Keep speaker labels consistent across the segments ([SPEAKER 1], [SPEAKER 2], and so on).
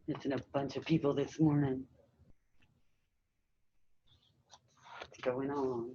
[SPEAKER 1] Missing a bunch of people this morning. What's going on?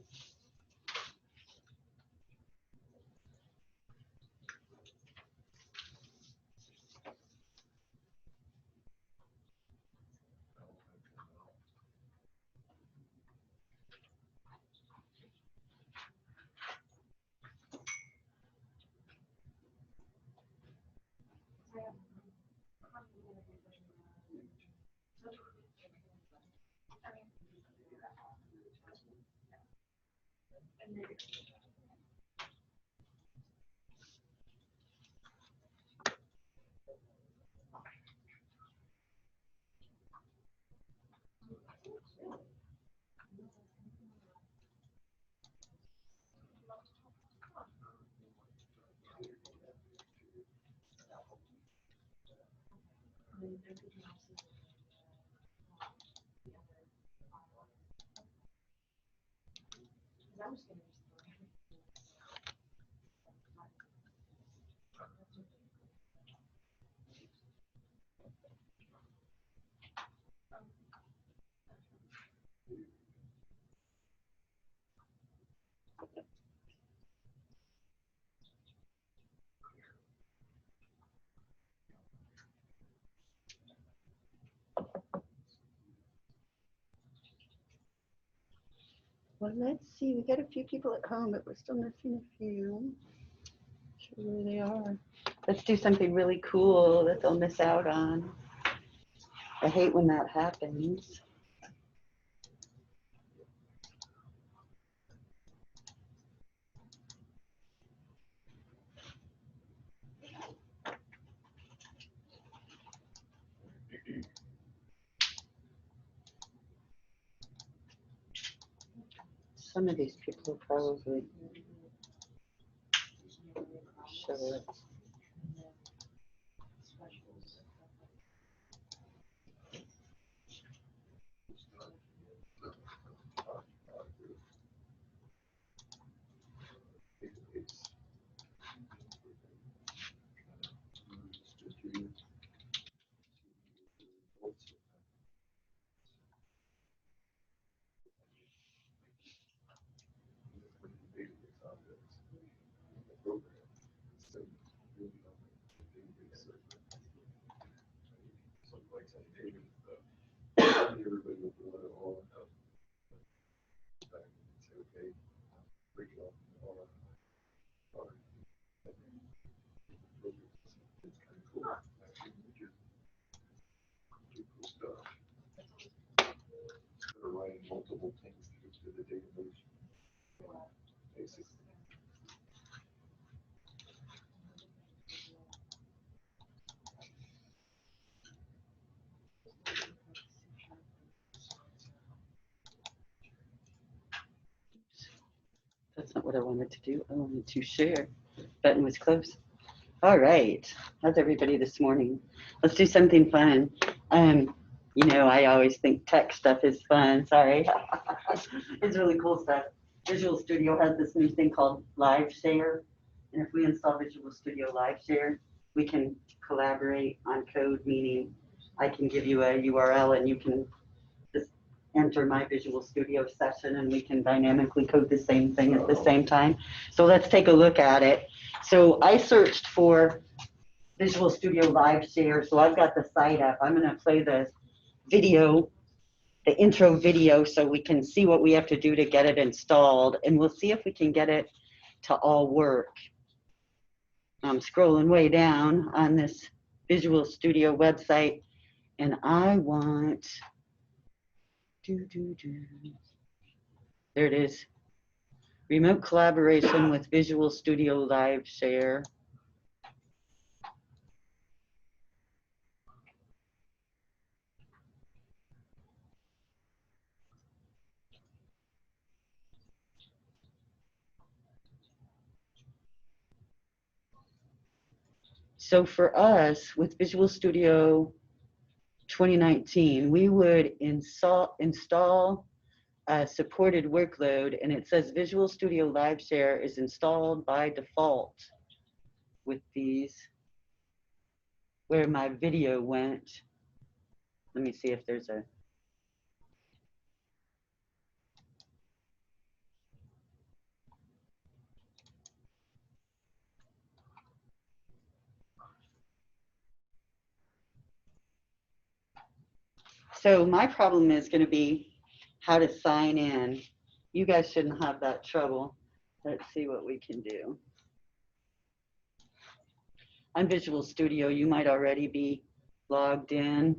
[SPEAKER 1] Well, let's see. We got a few people at home, but we're still missing a few. Not sure where they are. Let's do something really cool that they'll miss out on. I hate when that happens. Some of these people will probably show it.
[SPEAKER 2] Multiple things to the database. Basically.
[SPEAKER 1] That's not what I wanted to do. I wanted to share. Button was close. All right. How's everybody this morning? Let's do something fun. You know, I always think tech stuff is fun. Sorry. It's really cool stuff. Visual Studio has this new thing called LiveShare. And if we install Visual Studio LiveShare, we can collaborate on code, meaning I can give you a URL and you can just enter my Visual Studio session and we can dynamically code the same thing at the same time. So let's take a look at it. So I searched for Visual Studio LiveShare, so I've got the site up. I'm going to play the video, the intro video, so we can see what we have to do to get it installed, and we'll see if we can get it to all work. I'm scrolling way down on this Visual Studio website, and I want, there it is, remote collaboration with Visual Studio LiveShare. So for us, with Visual Studio 2019, we would install a supported workload, and it says Visual Studio LiveShare is installed by default with these, where my video went. Let me see if there's a, so my problem is going to be how to sign in. You guys shouldn't have that trouble. Let's see what we can do. On Visual Studio, you might already be logged in.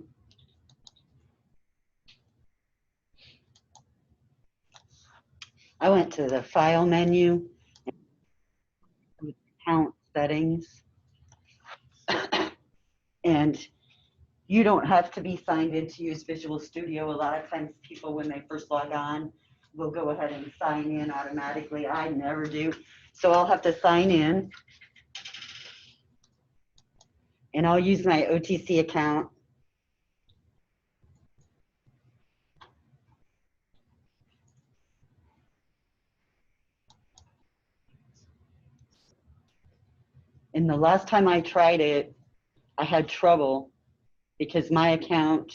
[SPEAKER 1] I went to the File menu, Account Settings, and you don't have to be signed in to use Visual Studio. A lot of times people, when they first log on, will go ahead and sign in automatically. I never do. So I'll have to sign in. And I'll use my OTC account. And the last time I tried it, I had trouble because my account,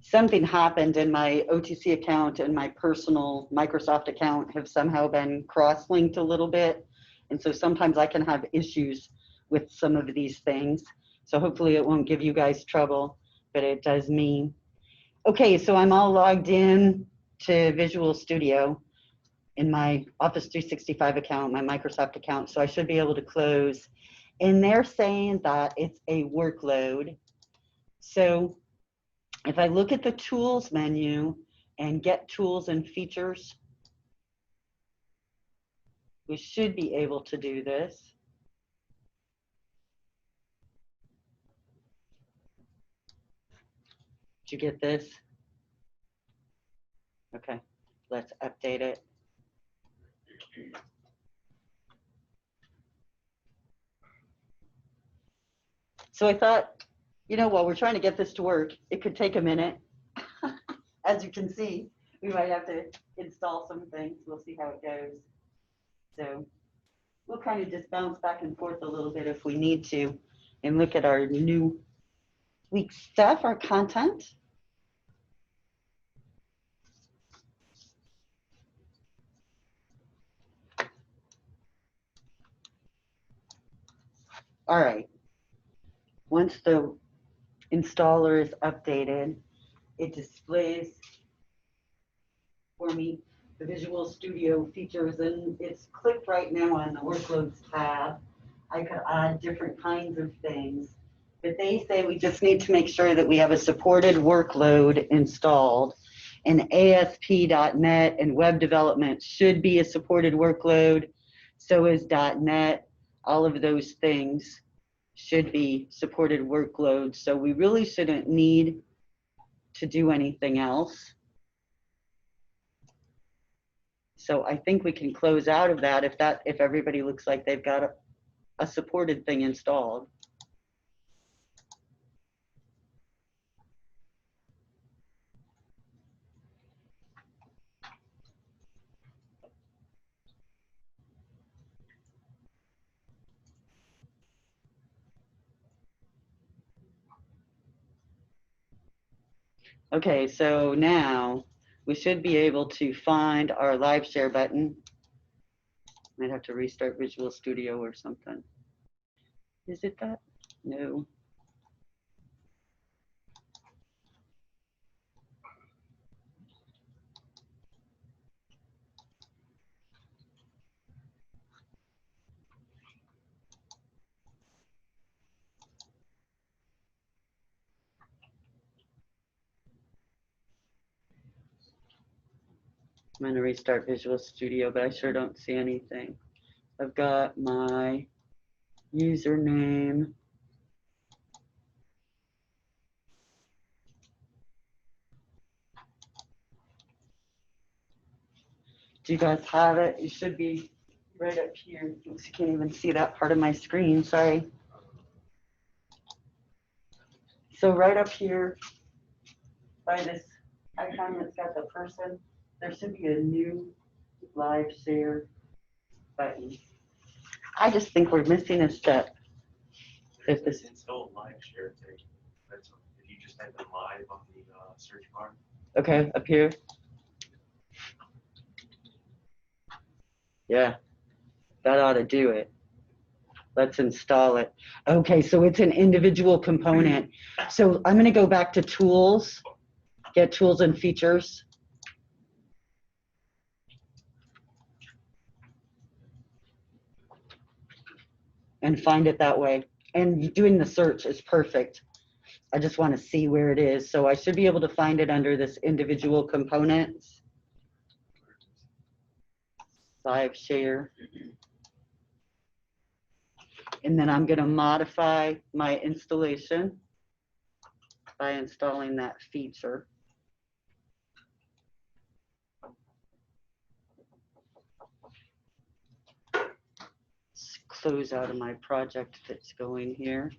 [SPEAKER 1] something happened in my OTC account and my personal Microsoft account have somehow been cross-linked a little bit. And so sometimes I can have issues with some of these things. So hopefully it won't give you guys trouble, but it does me. Okay, so I'm all logged in to Visual Studio in my Office 365 account, my Microsoft account, so I should be able to close. And they're saying that it's a workload. So if I look at the Tools menu and Get Tools and Features, we should be able to do this. Did you get this? Okay, let's update it. So I thought, you know, while we're trying to get this to work, it could take a minute. As you can see, we might have to install some things. We'll see how it goes. So we'll kind of just bounce back and forth a little bit if we need to and look at our new week stuff, our content. All right. Once the installer is updated, it displays for me the Visual Studio features, and it's clicked right now on the Workloads tab. I could add different kinds of things, but they say we just need to make sure that we have a supported workload installed. And ASP.NET and web development should be a supported workload. So is .NET. All of those things should be supported workloads. So we really shouldn't need to do anything else. So I think we can close out of that if everybody looks like they've got a supported thing installed. Okay, so now we should be able to find our LiveShare button. Might have to restart Visual Studio or something. Is it that? No. I'm going to restart Visual Studio, but I sure don't see anything. I've got my username. Do you guys have it? You should be right up here. Oops, you can't even see that part of my screen, sorry. So right up here by this icon that's got the person, there should be a new LiveShare button. I just think we're missing a step. If this
[SPEAKER 3] install LiveShare thing, that's if you just type in live on the search bar.
[SPEAKER 1] okay, up here. Yeah, that ought to do it. Let's install it. Okay, so it's an individual component. So I'm going to go back to tools, get tools and features. And find it that way. And doing the search is perfect. I just want to see where it is. So I should be able to find it under this individual components. LiveShare. And then I'm going to modify my installation by installing that feature. Let's close out of my project that's going here.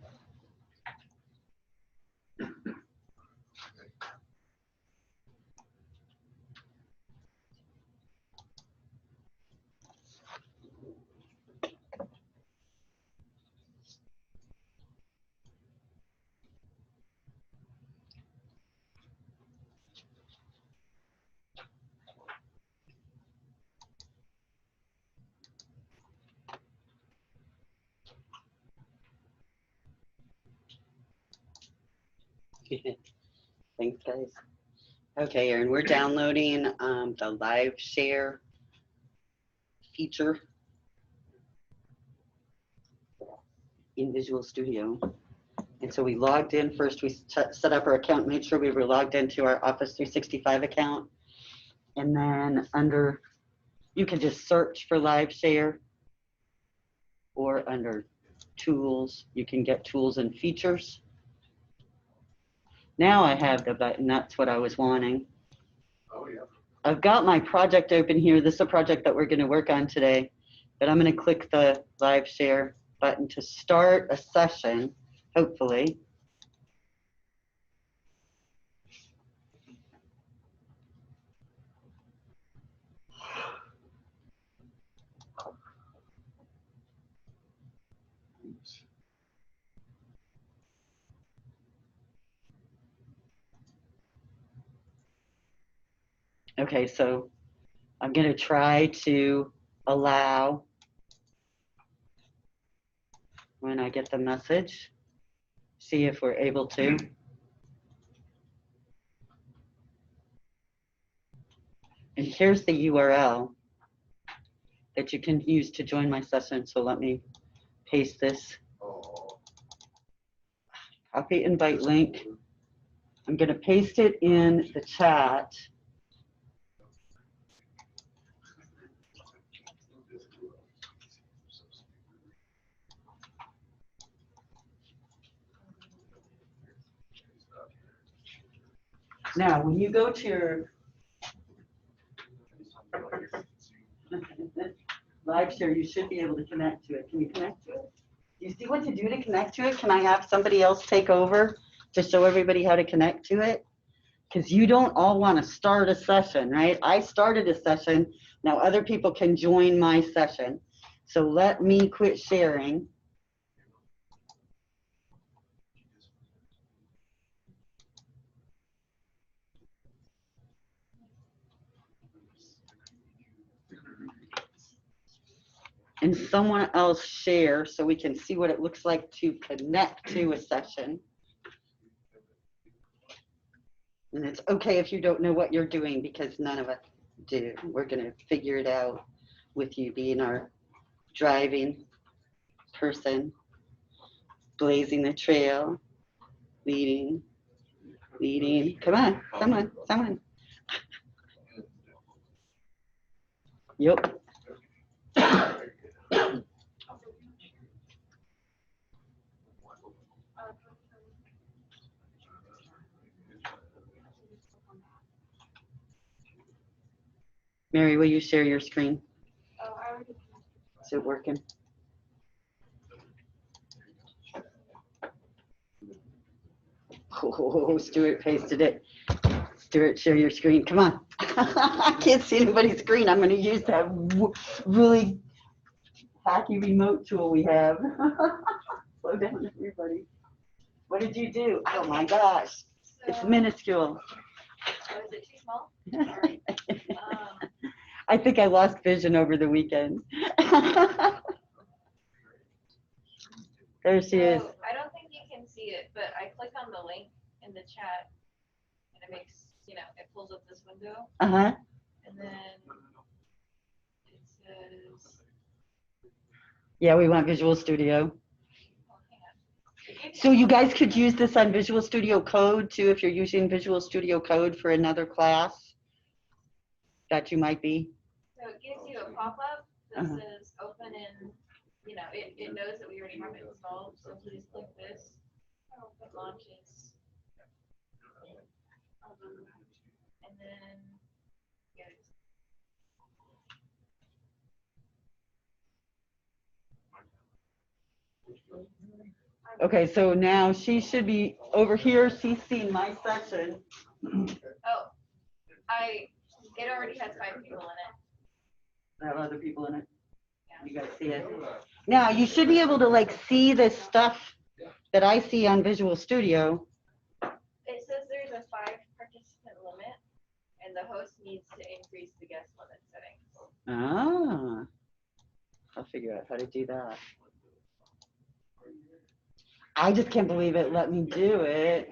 [SPEAKER 1] Thanks, guys. Okay, Erin, we're downloading the LiveShare feature in Visual Studio. And so we logged in first, we set up our account, made sure we were logged into our Office 365 account. And then under, you can just search for LiveShare, or under tools, you can get tools and features. Now I have the button, that's what I was wanting.
[SPEAKER 2] Oh, yeah.
[SPEAKER 1] I've got my project open here. This is a project that we're going to work on today, but I'm going to click the LiveShare button to start a session, hopefully. Okay, so I'm going to try to allow when I get the message, see if we're able to. And here's the URL that you can use to join my session. So let me paste this.
[SPEAKER 2] Oh.
[SPEAKER 1] Copy invite link. I'm going to paste it in the chat. Now, when you go to your LiveShare, you should be able to connect to it. Can you connect to it? Do you see what to do to connect to it? Can I have somebody else take over to show everybody how to connect to it? Because you don't all want to start a session, right? I started a session. Now other people can join my session. So let me quit sharing. and someone else share so we can see what it looks like to connect to a session. And it's okay if you don't know what you're doing, because none of us do. We're going to figure it out with you being our driving person, blazing the trail, leading. Come on, someone. Yep. Mary, will you share your screen?
[SPEAKER 4] Oh, I already.
[SPEAKER 1] Is it working? Oh, Stuart pasted it. Stuart, share your screen. Come on. I can't see anybody's screen. I'm going to use that really hacky remote tool we have. Slow down, everybody. What did you do? Oh my gosh. It's minuscule.
[SPEAKER 4] Oh, is it too small? Sorry.
[SPEAKER 1] I think I lost vision over the weekend. There she is.
[SPEAKER 4] I don't think you can see it, but I click on the link in the chat and it makes, it pulls up this window.
[SPEAKER 1] Uh-huh.
[SPEAKER 4] And then it says.
[SPEAKER 1] Yeah, we want Visual Studio.
[SPEAKER 4] Oh, hang on.
[SPEAKER 1] So you guys could use this on Visual Studio Code too, if you're using Visual Studio Code for another class that you might be.
[SPEAKER 4] So it gives you a pop-up that says open in, it knows that we already have it installed, so please click this. It launches. And then,
[SPEAKER 1] Okay, so now she should be over here. She's seen my session.
[SPEAKER 4] Oh, it already has 5 people in it.
[SPEAKER 1] I have other people in it. You guys see it? Now you should be able to like see the stuff that I see on Visual Studio.
[SPEAKER 4] It says there's a 5-participant limit, and the host needs to increase the guest limit settings.
[SPEAKER 1] Ah, I'll figure out how to do that. I just can't believe it let me do it.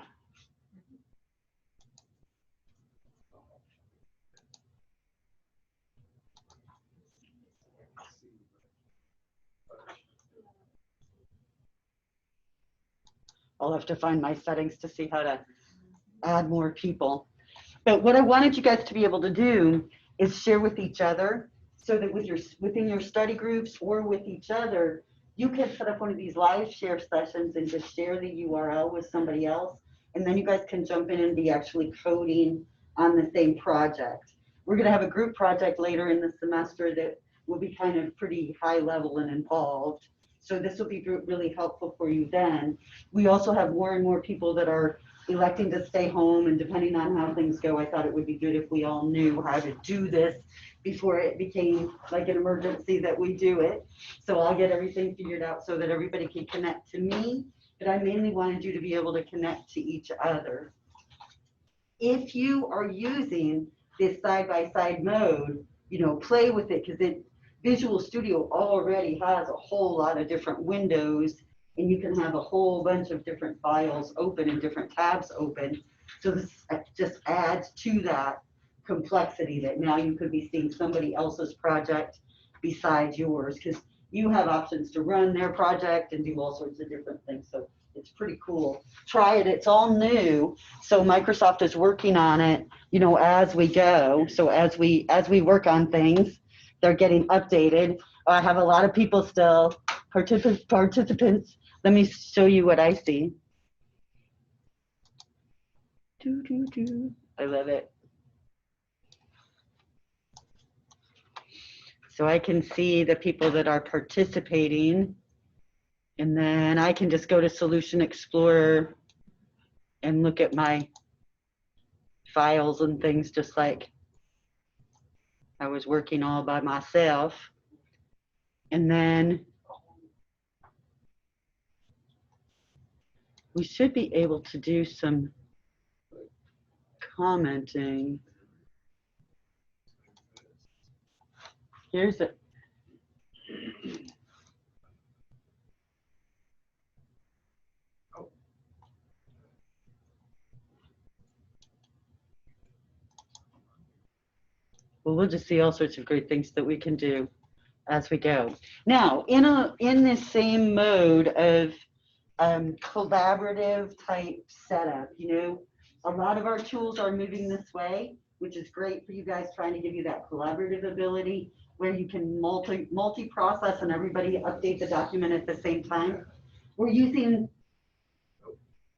[SPEAKER 1] I'll have to find my settings to see how to add more people. But what I wanted you guys to be able to do is share with each other, so that within your study groups or with each other, you can set up one of these LiveShare sessions and just share the URL with somebody else. And then you guys can jump in and be actually coding on the same project. We're going to have a group project later in the semester that will be kind of pretty high level and involved. So this will be really helpful for you then. We also have more and more people that are electing to stay home, and depending on how things go, I thought it would be good if we all knew how to do this before it became like an emergency that we do it. So I'll get everything figured out so that everybody can connect to me, but I mainly wanted you to be able to connect to each other. If you are using this side-by-side mode, play with it, because Visual Studio already has a whole lot of different windows, and you can have a whole bunch of different files open and different tabs open. So this just adds to that complexity, that now you could be seeing somebody else's project besides yours, because you have options to run their project and do all sorts of different things. So it's pretty cool. Try it. It's all new. So Microsoft is working on it, as we go. So as we work on things, they're getting updated. I have a lot of people still, participants. Let me show you what I see. I love it. So I can see the people that are participating, and then I can just go to Solution Explorer and look at my files and things, just like I was working all by myself. And then we should be able to do some commenting. Here's it. Well, we'll just see all sorts of great things that we can do as we go. Now, in this same mode of collaborative type setup, you know, a lot of our tools are moving this way, which is great for you guys, trying to give you that collaborative ability where you can multi-process and everybody update the document at the same time. We're using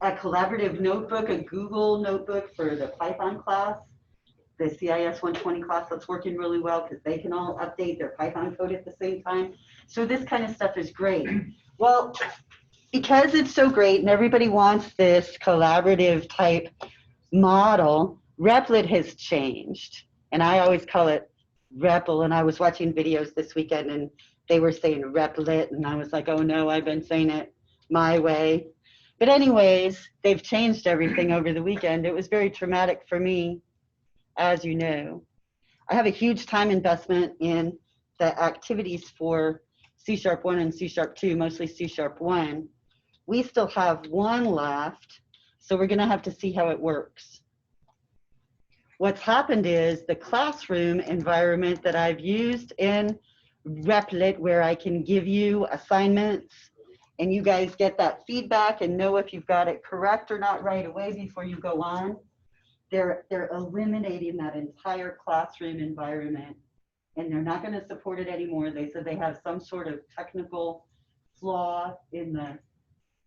[SPEAKER 1] a collaborative notebook, a Google notebook for the Python class, the CIS120 class that's working really well because they can all update their Python code at the same time. So this kind of stuff is great. Well, because it's so great and everybody wants this collaborative type model, Replit has changed. And I always call it REPL. And I was watching videos this weekend and they were saying Replit. And I was like, oh no, I've been saying it my way. But anyways, they've changed everything over the weekend. It was very traumatic for me, as you know. I have a huge time investment in the activities for C#1 and C#2, mostly C#1. We still have one left, so we're gonna have to see how it works. What's happened is the classroom environment that I've used in Replit, where I can give you assignments and you guys get that feedback and know if you've got it correct or not right away before you go on. They're eliminating that entire classroom environment and they're not going to support it anymore. They said they have some sort of technical flaw in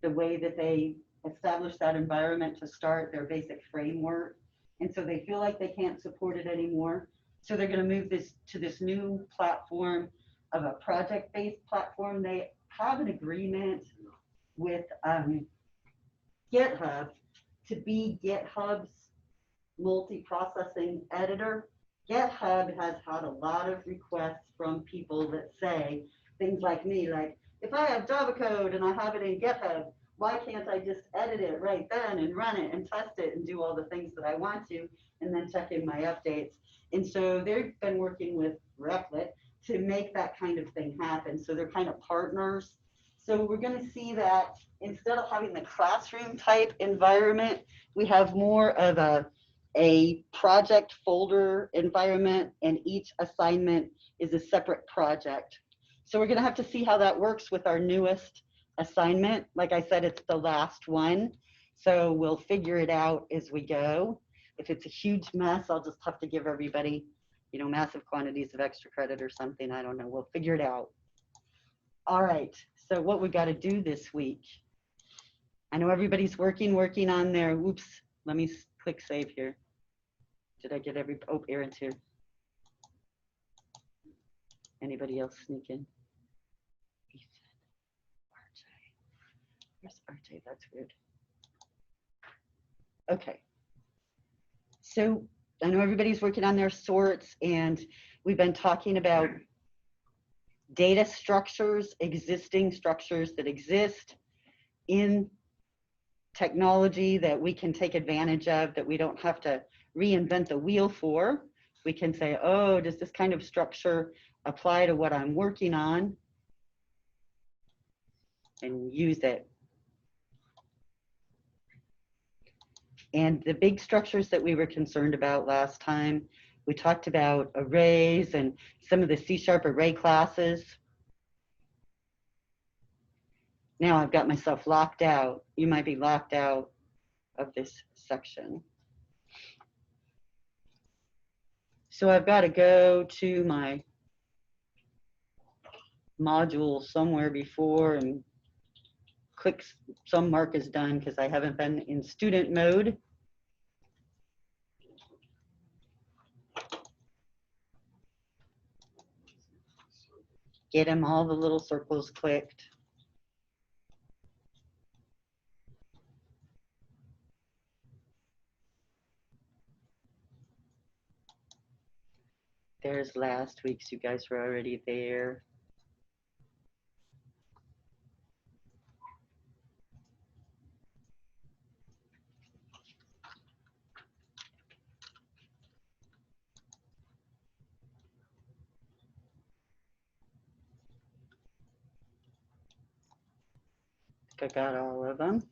[SPEAKER 1] the way that they established that environment to start their basic framework. And so they feel like they can't support it anymore. So they're going to move this to this new platform of a project-based platform. They have an agreement with GitHub to be GitHub's multi-processing editor. GitHub has had a lot of requests from people that say things like me, like, if I have Java code and I have it in GitHub, why can't I just edit it right then and run it and test it and do all the things that I want to and then check in my updates? And so they've been working with Replit to make that kind of thing happen. So they're kind of partners. So we're going to see that instead of having the classroom type environment, we have more of a project folder environment, and each assignment is a separate project. So we're going to have to see how that works with our newest assignment. Like I said, it's the last one. So we'll figure it out as we go. If it's a huge mess, I'll just have to give everybody, you know, massive quantities of extra credit or something. I don't know. We'll figure it out. All right. So what we got to do this week. I know everybody's working on their, oops, let me click save here. Did I get every, oh, Aaron's here. Anybody else sneak in? Where's RJ? That's weird. Okay. So I know everybody's working on their sorts, and we've been talking about data structures, existing structures that exist in technology that we can take advantage of, that we don't have to reinvent the wheel for. We can say, oh, does this kind of structure apply to what I'm working on? And use it. And the big structures that we were concerned about last time, we talked about arrays and some of the C# array classes. Now I've got myself locked out. You might be locked out of this section. So I've got to go to my module somewhere before and click some mark is done because I haven't been in student mode. Get them all the little circles clicked. There's last week's, you guys were already there. I got all of them.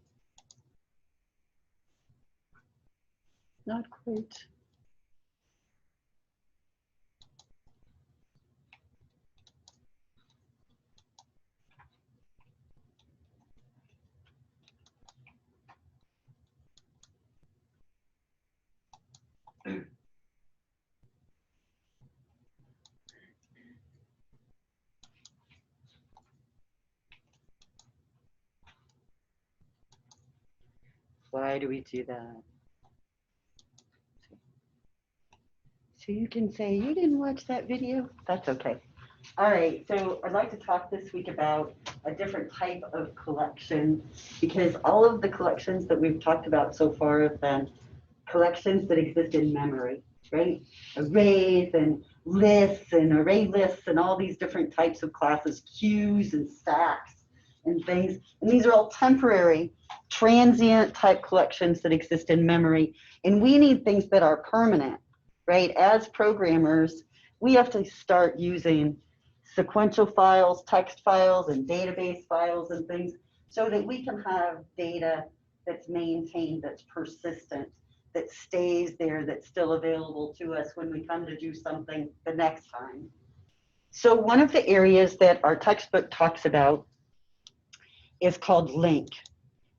[SPEAKER 1] Not quite. Why do we do that? So you can say, you didn't watch that video? That's okay. All right, so I'd like to talk this week about a different type of collection, because all of the collections that we've talked about so far have been collections that exist in memory, right? Arrays and lists and array lists and all these different types of classes, queues and stacks and things. And these are all temporary, transient type collections that exist in memory. And we need things that are permanent, right? As programmers, we have to start using sequential files, text files, and database files and things so that we can have data that's maintained, that's persistent, that stays there, that's still available to us when we come to do something the next time. So one of the areas that our textbook talks about is called LINQ.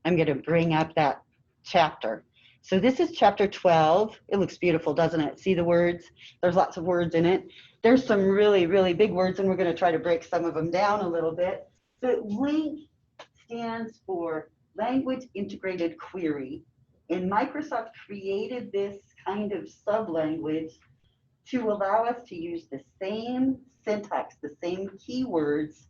[SPEAKER 1] I'm going to bring up that chapter. So this is chapter 12. It looks beautiful, doesn't it? See the words? There's lots of words in it. There's some really, really big words, and we're going to try to break some of them down a little bit. But LINQ stands for Language Integrated Query. And Microsoft created this kind of sub-language to allow us to use the same syntax, the same keywords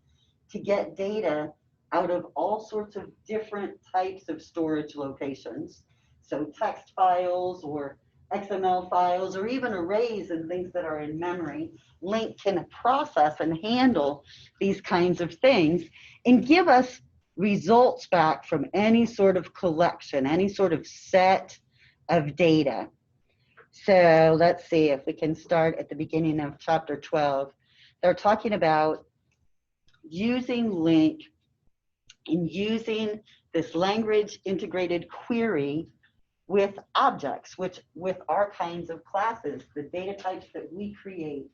[SPEAKER 1] to get data out of all sorts of different types of storage locations. So text files or XML files or even arrays and things that are in memory. LINQ can process and handle these kinds of things and give us results back from any sort of collection, any sort of set of data. So let's see if we can start at the beginning of chapter 12. They're talking about using LINQ and using this language integrated query with objects, with our kinds of classes, the data types that we create.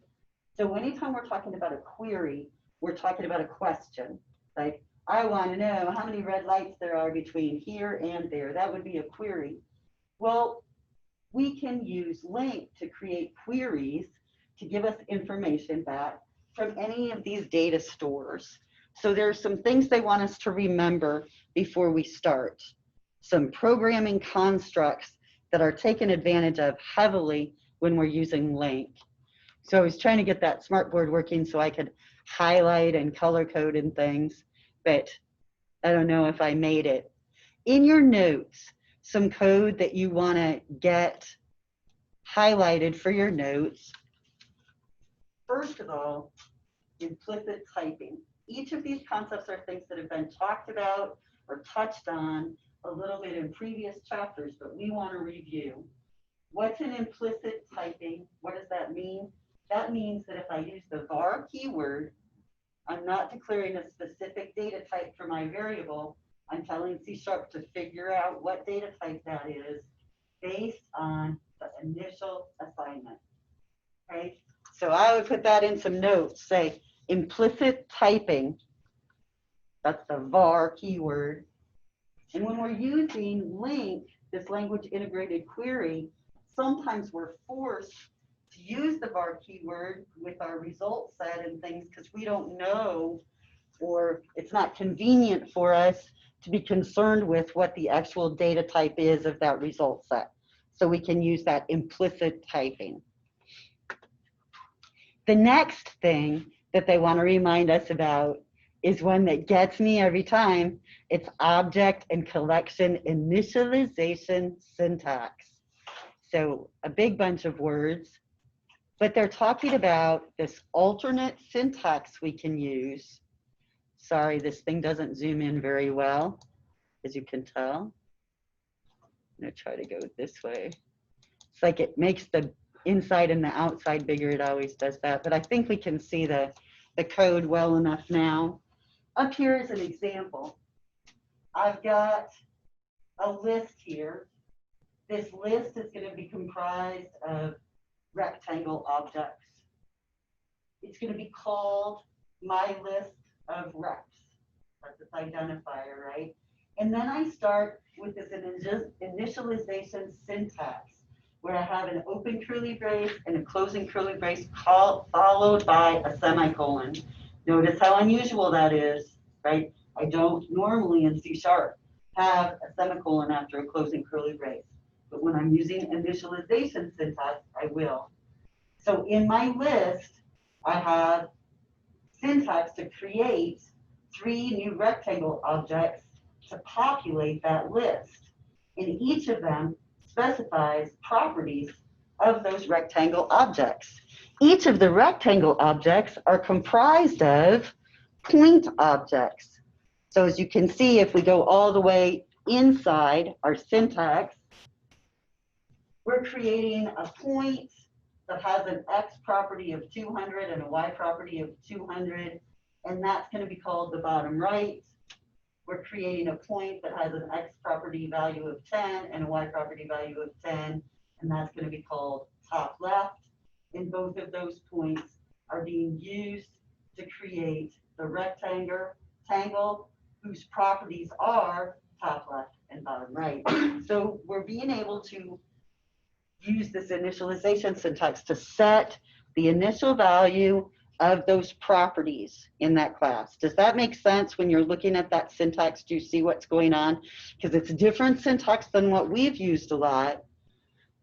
[SPEAKER 1] So anytime we're talking about a query, we're talking about a question. Like, I want to know how many red lights there are between here and there. That would be a query. Well, we can use LINQ to create queries to give us information back from any of these data stores. So there's some things they want us to remember before we start. Some programming constructs that are taken advantage of heavily when we're using LINQ. So I was trying to get that smartboard working so I could highlight and color code and things, but I don't know if I made it. In your notes, some code that you want to get highlighted for your notes. First of all, implicit typing. Each of these concepts are things that have been talked about or touched on a little bit in previous chapters, but we want to review. What's an implicit typing? What does that mean? That means that if I use the var keyword, I'm not declaring a specific data type for my variable. I'm telling C# to figure out what data type that is based on the initial assignment. Okay? So I would put that in some notes, say implicit typing. That's the var keyword. And when we're using LINQ, this language integrated query, sometimes we're forced to use the var keyword with our result set and things because we don't know, or it's not convenient for us to be concerned with what the actual data type is of that result set. So we can use that implicit typing. The next thing that they want to remind us about is one that gets me every time. It's object and collection initialization syntax. So a big bunch of words, but they're talking about this alternate syntax we can use. Sorry, this thing doesn't zoom in very well, as you can tell. I'm gonna try to go this way. It's like it makes the inside and the outside bigger. It always does that, but I think we can see the code well enough now. Up here is an example. I've got a list here. This list is going to be comprised of rectangle objects. It's going to be called my list of recs. That's its identifier, right? And then I start with this initialization syntax, where I have an open curly brace and a closing curly brace followed by a semicolon. Notice how unusual that is, right? I don't normally in C#. have a semicolon after a closing curly brace. But when I'm using initialization syntax, I will. So in my list, I have syntax to create 3 new rectangle objects to populate that list. And each of them specifies properties of those rectangle objects. Each of the rectangle objects are comprised of point objects. So as you can see, if we go all the way inside our syntax, we're creating a point that has an X property of 200 and a Y property of 200, and that's going to be called the bottom right. We're creating a point that has an X property value of 10 and a Y property value of 10, and that's going to be called top left. And both of those points are being used to create the rectangle whose properties are top left and bottom right. So we're being able to use this initialization syntax to set the initial value of those properties in that class. Does that make sense when you're looking at that syntax? Do you see what's going on? Because it's different syntax than what we've used a lot,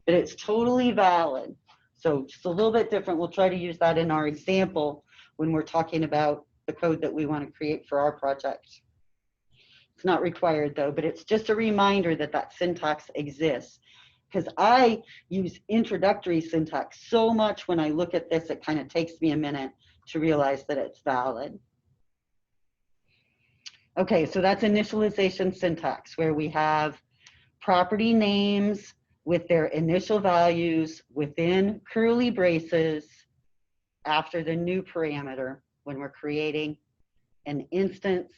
[SPEAKER 1] but it's totally valid. So just a little bit different. We'll try to use that in our example when we're talking about the code that we want to create for our project. It's not required though, but it's just a reminder that that syntax exists. Because I use introductory syntax so much when I look at this, it kind of takes me a minute to realize that it's valid. Okay, so that's initialization syntax, where we have property names with their initial values within curly braces after the new parameter when we're creating an instance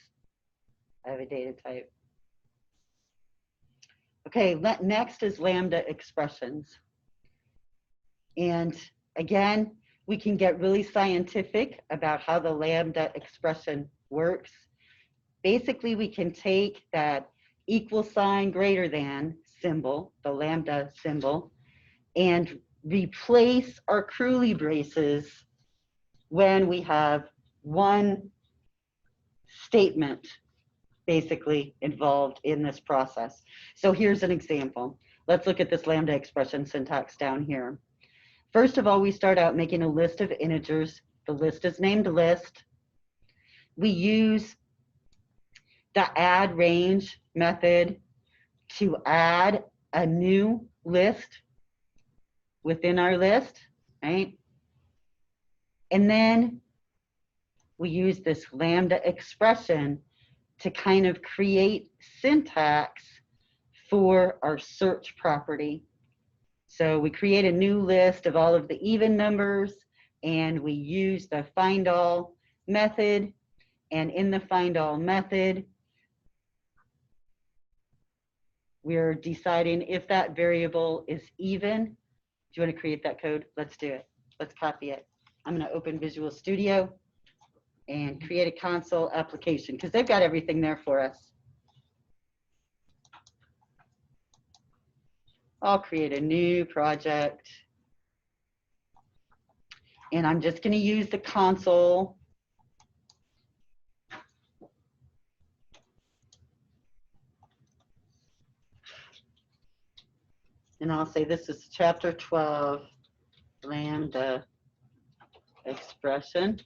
[SPEAKER 1] of a data type. Okay, next is Lambda expressions. And again, we can get really scientific about how the Lambda expression works. Basically, we can take that equal sign greater than symbol, the Lambda symbol, and replace our curly braces when we have one statement basically involved in this process. So here's an example. Let's look at this Lambda expression syntax down here. First of all, we start out making a list of integers. The list is named list. We use the add range method to add a new list within our list, right? And then we use this Lambda expression to kind of create syntax for our search property. So we create a new list of all of the even numbers, and we use the find all method. And in the find all method, we're deciding if that variable is even. Do you want to create that code? Let's do it. Let's copy it. I'm going to open Visual Studio and create a console application because they've got everything there for us. I'll create a new project. And I'm just going to use the console. And I'll say this is chapter 12, Lambda expression.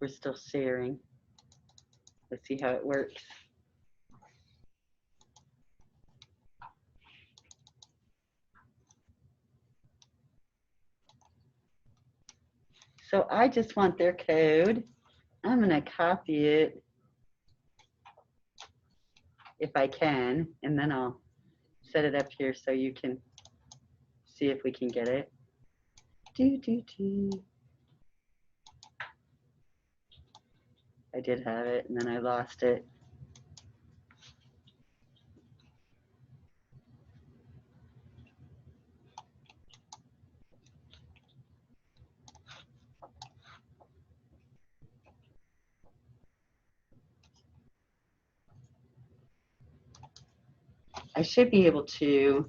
[SPEAKER 1] We're still sharing. Let's see how it works. So I just want their code. I'm going to copy it if I can, and then I'll set it up here so you can see if we can get it. I did have it, and then I lost it. I should be able to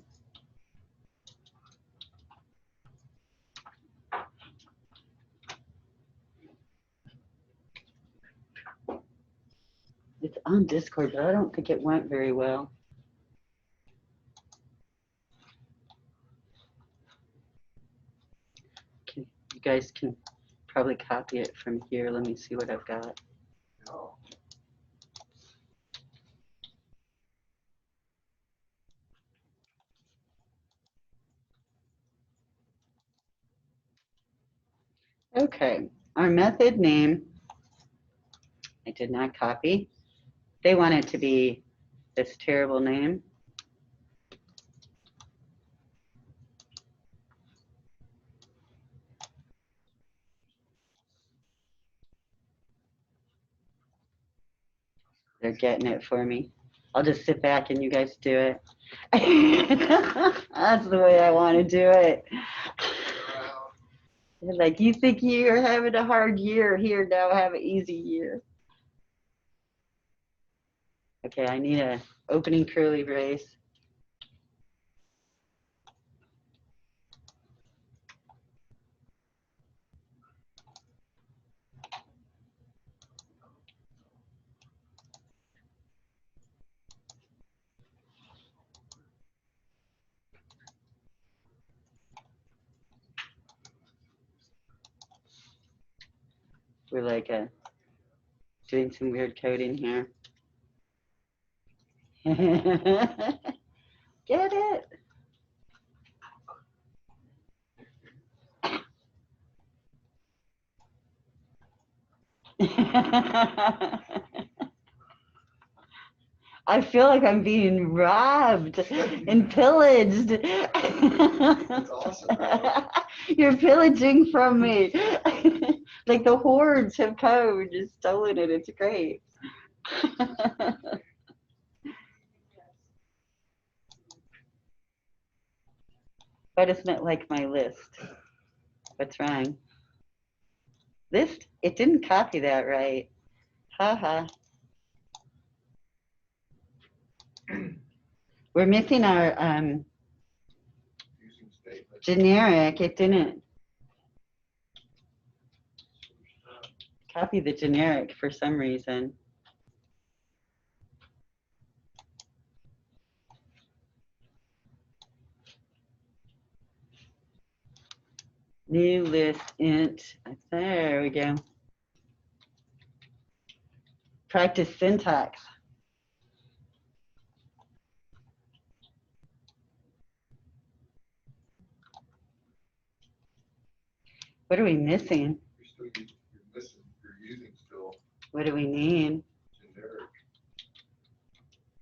[SPEAKER 1] it's on Discord, but I don't think it went very well. You guys can probably copy it from here. Let me see what I've got.
[SPEAKER 2] No.
[SPEAKER 1] Okay, our method name, I did not copy. They want it to be this terrible name. They're getting it for me. I'll just sit back and you guys do it. That's the way I want to do it. They're like, you think you're having a hard year, here, now have an easy year. Okay, I need a opening curly brace. We're like doing some weird coding here. Get it? I feel like I'm being robbed and pillaged.
[SPEAKER 2] That's awesome, man.
[SPEAKER 1] You're pillaging from me. Like the hordes have come and just stolen it. It's great. Why doesn't it like my list? What's wrong? List? It didn't copy that right. Haha. We're missing our
[SPEAKER 2] Using statements.
[SPEAKER 1] generic. It didn't copy the generic for some reason. New list int. There we go. Practice syntax. What are we missing?
[SPEAKER 2] You're missing, you're using still
[SPEAKER 1] What do we need?
[SPEAKER 2] generic.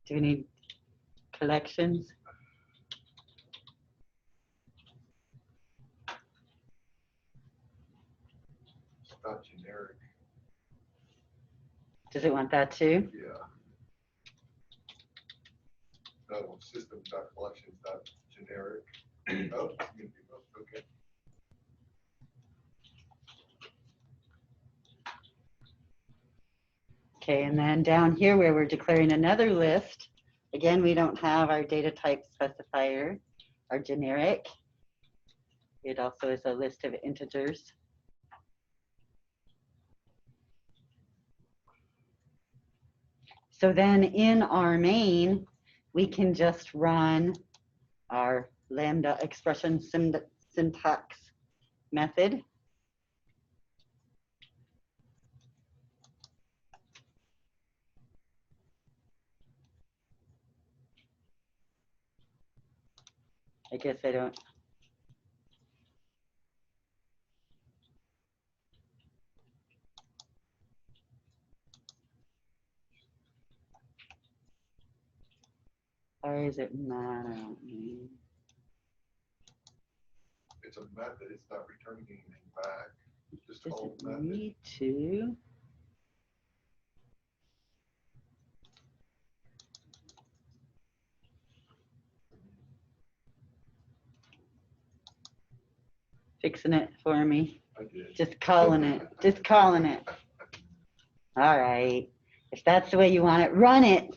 [SPEAKER 1] Do we need collections?
[SPEAKER 2] It's not generic.
[SPEAKER 1] Does it want that too?
[SPEAKER 2] Yeah. No, system.collections.generic. Oh, okay.
[SPEAKER 1] Okay, and then down here where we're declaring another list, again, we don't have our data type specifier, our generic. It also is a list of integers. So then in our main, we can just run our Lambda Expression Syntax method. I guess I don't. Or is it not? I don't know.
[SPEAKER 2] It's a method, it's not returning anything back. Just
[SPEAKER 1] Does
[SPEAKER 2] old
[SPEAKER 1] it
[SPEAKER 2] method.
[SPEAKER 1] need to? fixing it for me.
[SPEAKER 2] I did.
[SPEAKER 1] Just calling it. Just calling it. All right. If that's the way you want it, run it.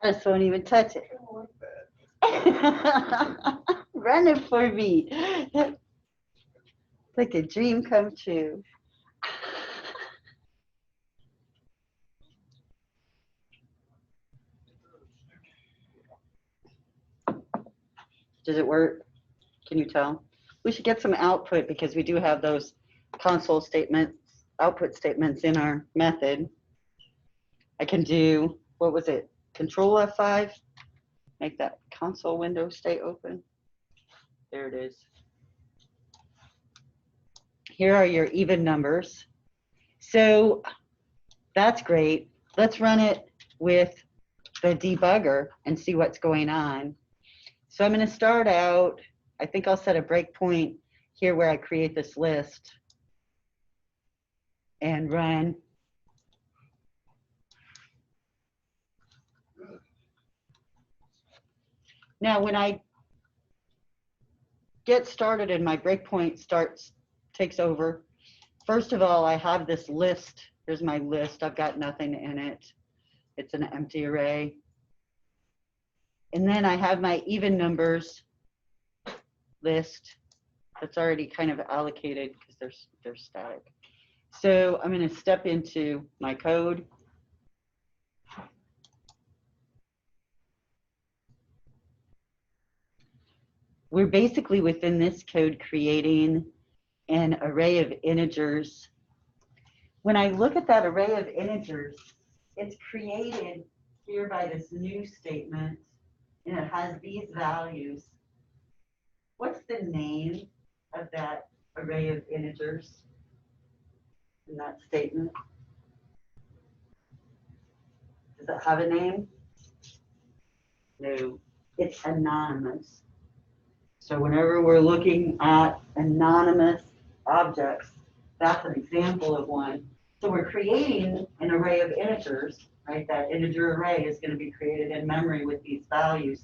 [SPEAKER 1] I just won't even touch it.
[SPEAKER 2] I don't like that.
[SPEAKER 1] Run it for me. It's like a dream come true. Does it work? Can you tell? We should get some output because we do have those console statements, output statements in our method. I can do, what was it? Control F5, make that console window stay open. There it is. Here are your even numbers. So that's great. Let's run it with the debugger and see what's going on. So I'm going to start out, I think I'll set a breakpoint here where I create this list and run. Now, when I get started and my breakpoint takes over, first of all, I have this list. Here's my list. I've got nothing in it. It's an empty array. And then I have my even numbers list that's already kind of allocated because they're static. So I'm going to step into my code. We're basically within this code creating an array of integers. When I look at that array of integers, it's created here by this new statement, and it has these values. What's the name of that array of integers in that statement? Does it have a name? No, it's anonymous. So whenever we're looking at anonymous objects, that's an example of one. So we're creating an array of integers, right? That integer array is going to be created in memory with these values,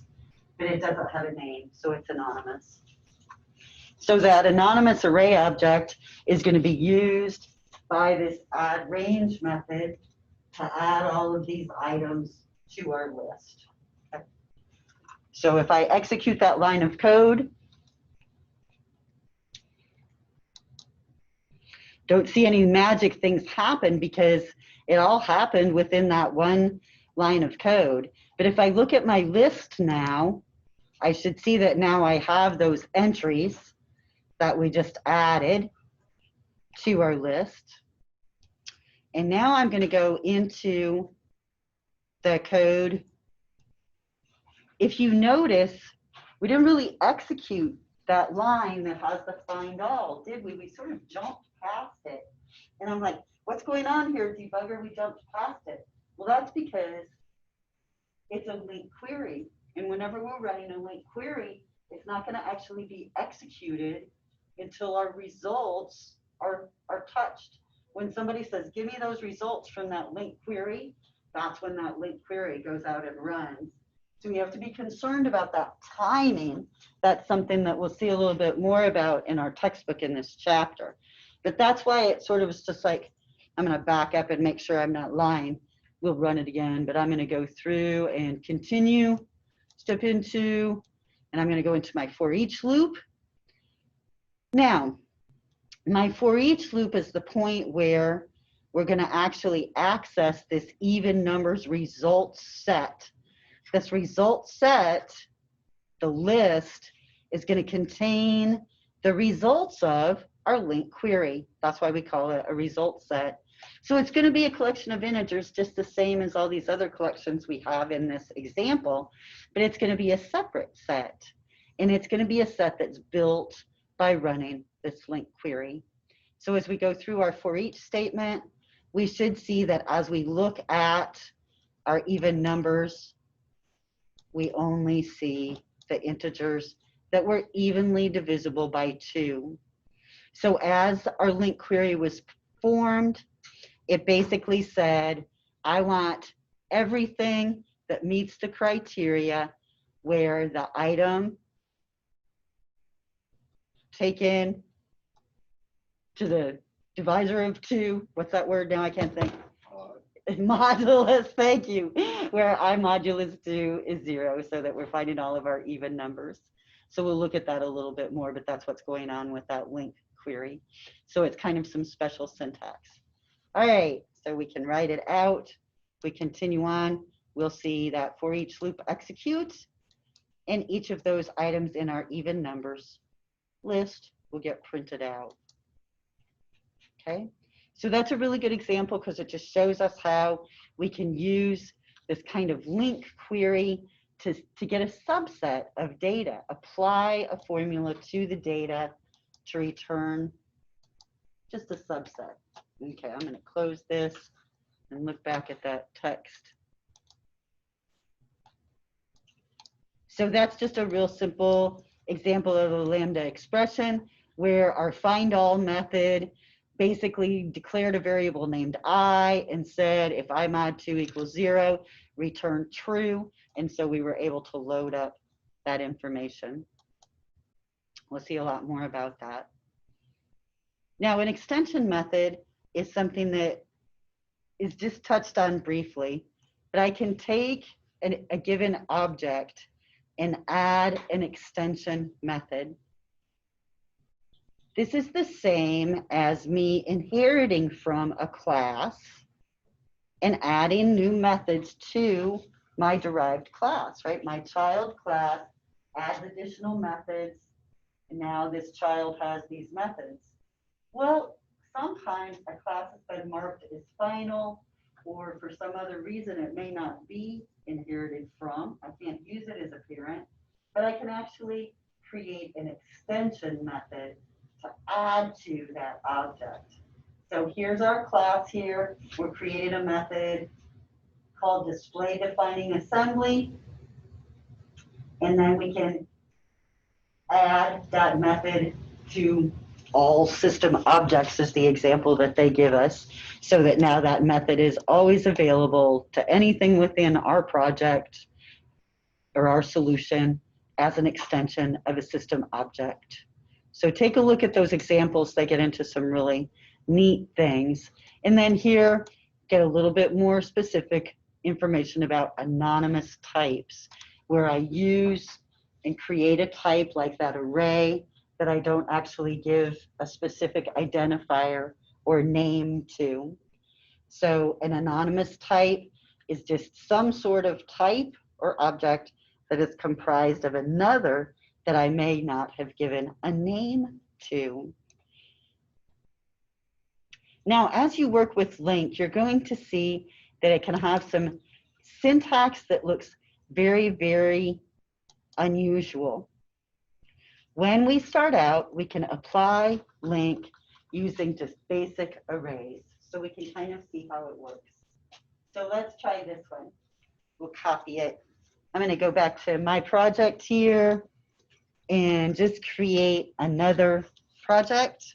[SPEAKER 1] but it doesn't have a name, so it's anonymous. So that anonymous array object is going to be used by this add range method to add all of these items to our list. Okay. So if I execute that line of code, don't see any magic things happen because it all happened within that one line of code. But if I look at my list now, I should see that now I have those entries that we just added to our list. And now I'm going to go into the code. If you notice, we didn't really execute that line that has the find all, did we? We sort of jumped past it. And I'm like, what's going on here, debugger? We jumped past it. Well, that's because it's a LINQ query. And whenever we're running a LINQ query, it's not going to actually be executed until our results are touched. When somebody says, give me those results from that LINQ query, that's when that LINQ query goes out and runs. So we have to be concerned about that timing. That's something that we'll see a little bit more about in our textbook in this chapter. But that's why it sort of is just like, I'm going to back up and make sure I'm not lying. We'll run it again, but I'm going to go through and continue, step into, and I'm going to go into my for each loop. Now, my for each loop is the point where we're going to actually access this even numbers result set. This result set, the list, is going to contain the results of our LINQ query. That's why we call it a result set. So it's going to be a collection of integers just the same as all these other collections we have in this example, but it's going to be a separate set. And it's going to be a set that's built by running this LINQ query. So as we go through our for each statement, we should see that as we look at our even numbers, we only see the integers that were evenly divisible by 2. So as our LINQ query was formed, it basically said, I want everything that meets the criteria where the item taken to the divisor of 2. What's that word now? I can't think. Modulus, thank you. Where I modulus 2 is 0, so that we're finding all of our even numbers. So we'll look at that a little bit more, but that's what's going on with that LINQ query. So it's kind of some special syntax. All right, so we can write it out. If we continue on, we'll see that for each loop executes, and each of those items in our even numbers list will get printed out. Okay, so that's a really good example because it just shows us how we can use this kind of LINQ query to get a subset of data, apply a formula to the data to return just a subset. Okay, I'm going to close this and look back at that text. So that's just a real simple example of a Lambda expression where our findAll method basically declared a variable named I and said if I mod 2 equals 0, return true. And so we were able to load up that information. We'll see a lot more about that. Now, an extension method is something that is just touched on briefly, but I can take a given object and add an extension method. This is the same as me inheriting from a class and adding new methods to my derived class, right? My child class adds additional methods, and now this child has these methods. Well, sometimes a class has been marked as final, or for some other reason it may not be inherited from. I can't use it as a parent, but I can actually create an extension method to add to that object. So here's our class here. We're creating a method called display defining assembly, and then we can add that method to all system objects is the example that they give us, so that now that method is always available to anything within our project or our solution as an extension of a system object. So take a look at those examples. They get into some really neat things. And then here, get a little bit more specific information about anonymous types, where I use and create a type like that array that I don't actually give a specific identifier or name to. So an anonymous type is just some sort of type or object that is comprised of another that I may not have given a name to. Now, as you work with LINQ, you're going to see that it can have some syntax that looks very, very unusual. When we start out, we can apply LINQ using just basic arrays. So we can kind of see how it works. So let's try this one. We'll copy it. I'm going to go back to my project here and just create another project.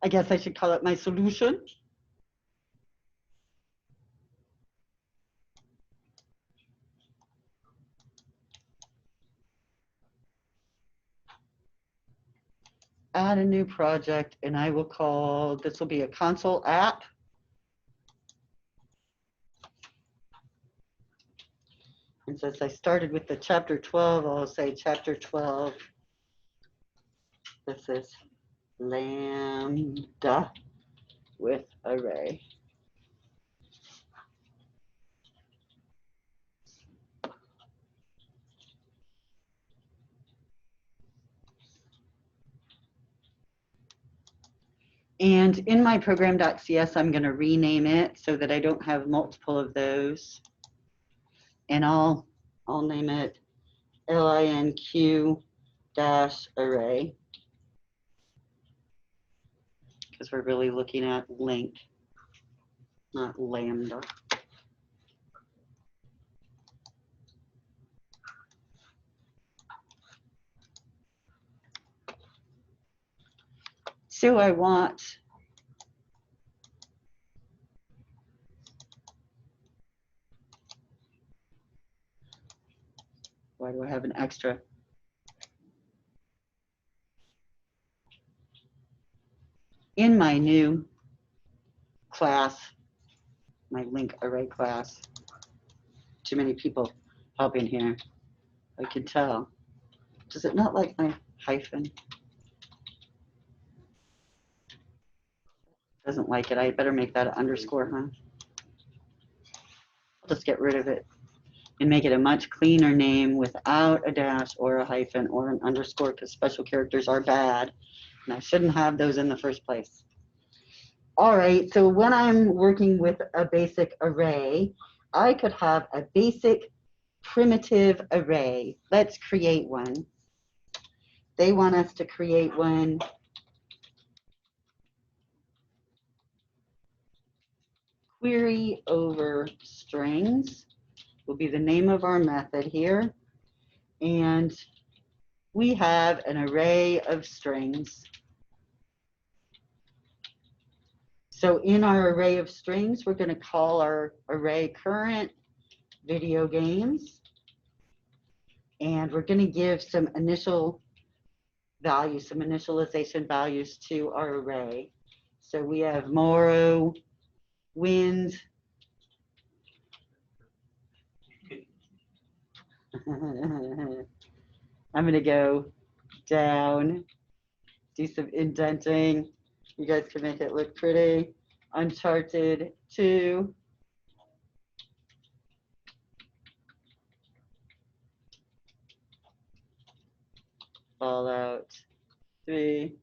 [SPEAKER 1] I guess I should call it my solution. Add a new project, and I will call, this will be a console app. And since I started with the chapter 12, I'll say chapter 12. This is Lambda with array. And in my program.cs, I'm going to rename it so that I don't have multiple of those. And I'll name it LINQ-array, because we're really looking at LINQ, not Lambda. So I want why do I have an extra? in my new class, my LINQ array class. Too many people helping here. I can tell. Does it not like my hyphen? Doesn't like it. I better make that an underscore, huh? I'll just get rid of it and make it a much cleaner name without a dash or a hyphen or an underscore, because special characters are bad and I shouldn't have those in the first place. All right, so when I'm working with a basic array, I could have a basic primitive array. Let's create one. They want us to create one. Query over strings will be the name of our method here. And we have an array of strings. So in our array of strings, we're going to call our array current video games. And we're going to give some initial values, some initialization values to our array. So we have Morrow, wind. I'm going to go down, do some indenting. You guys can make it look pretty. Uncharted 2. Fallout 3.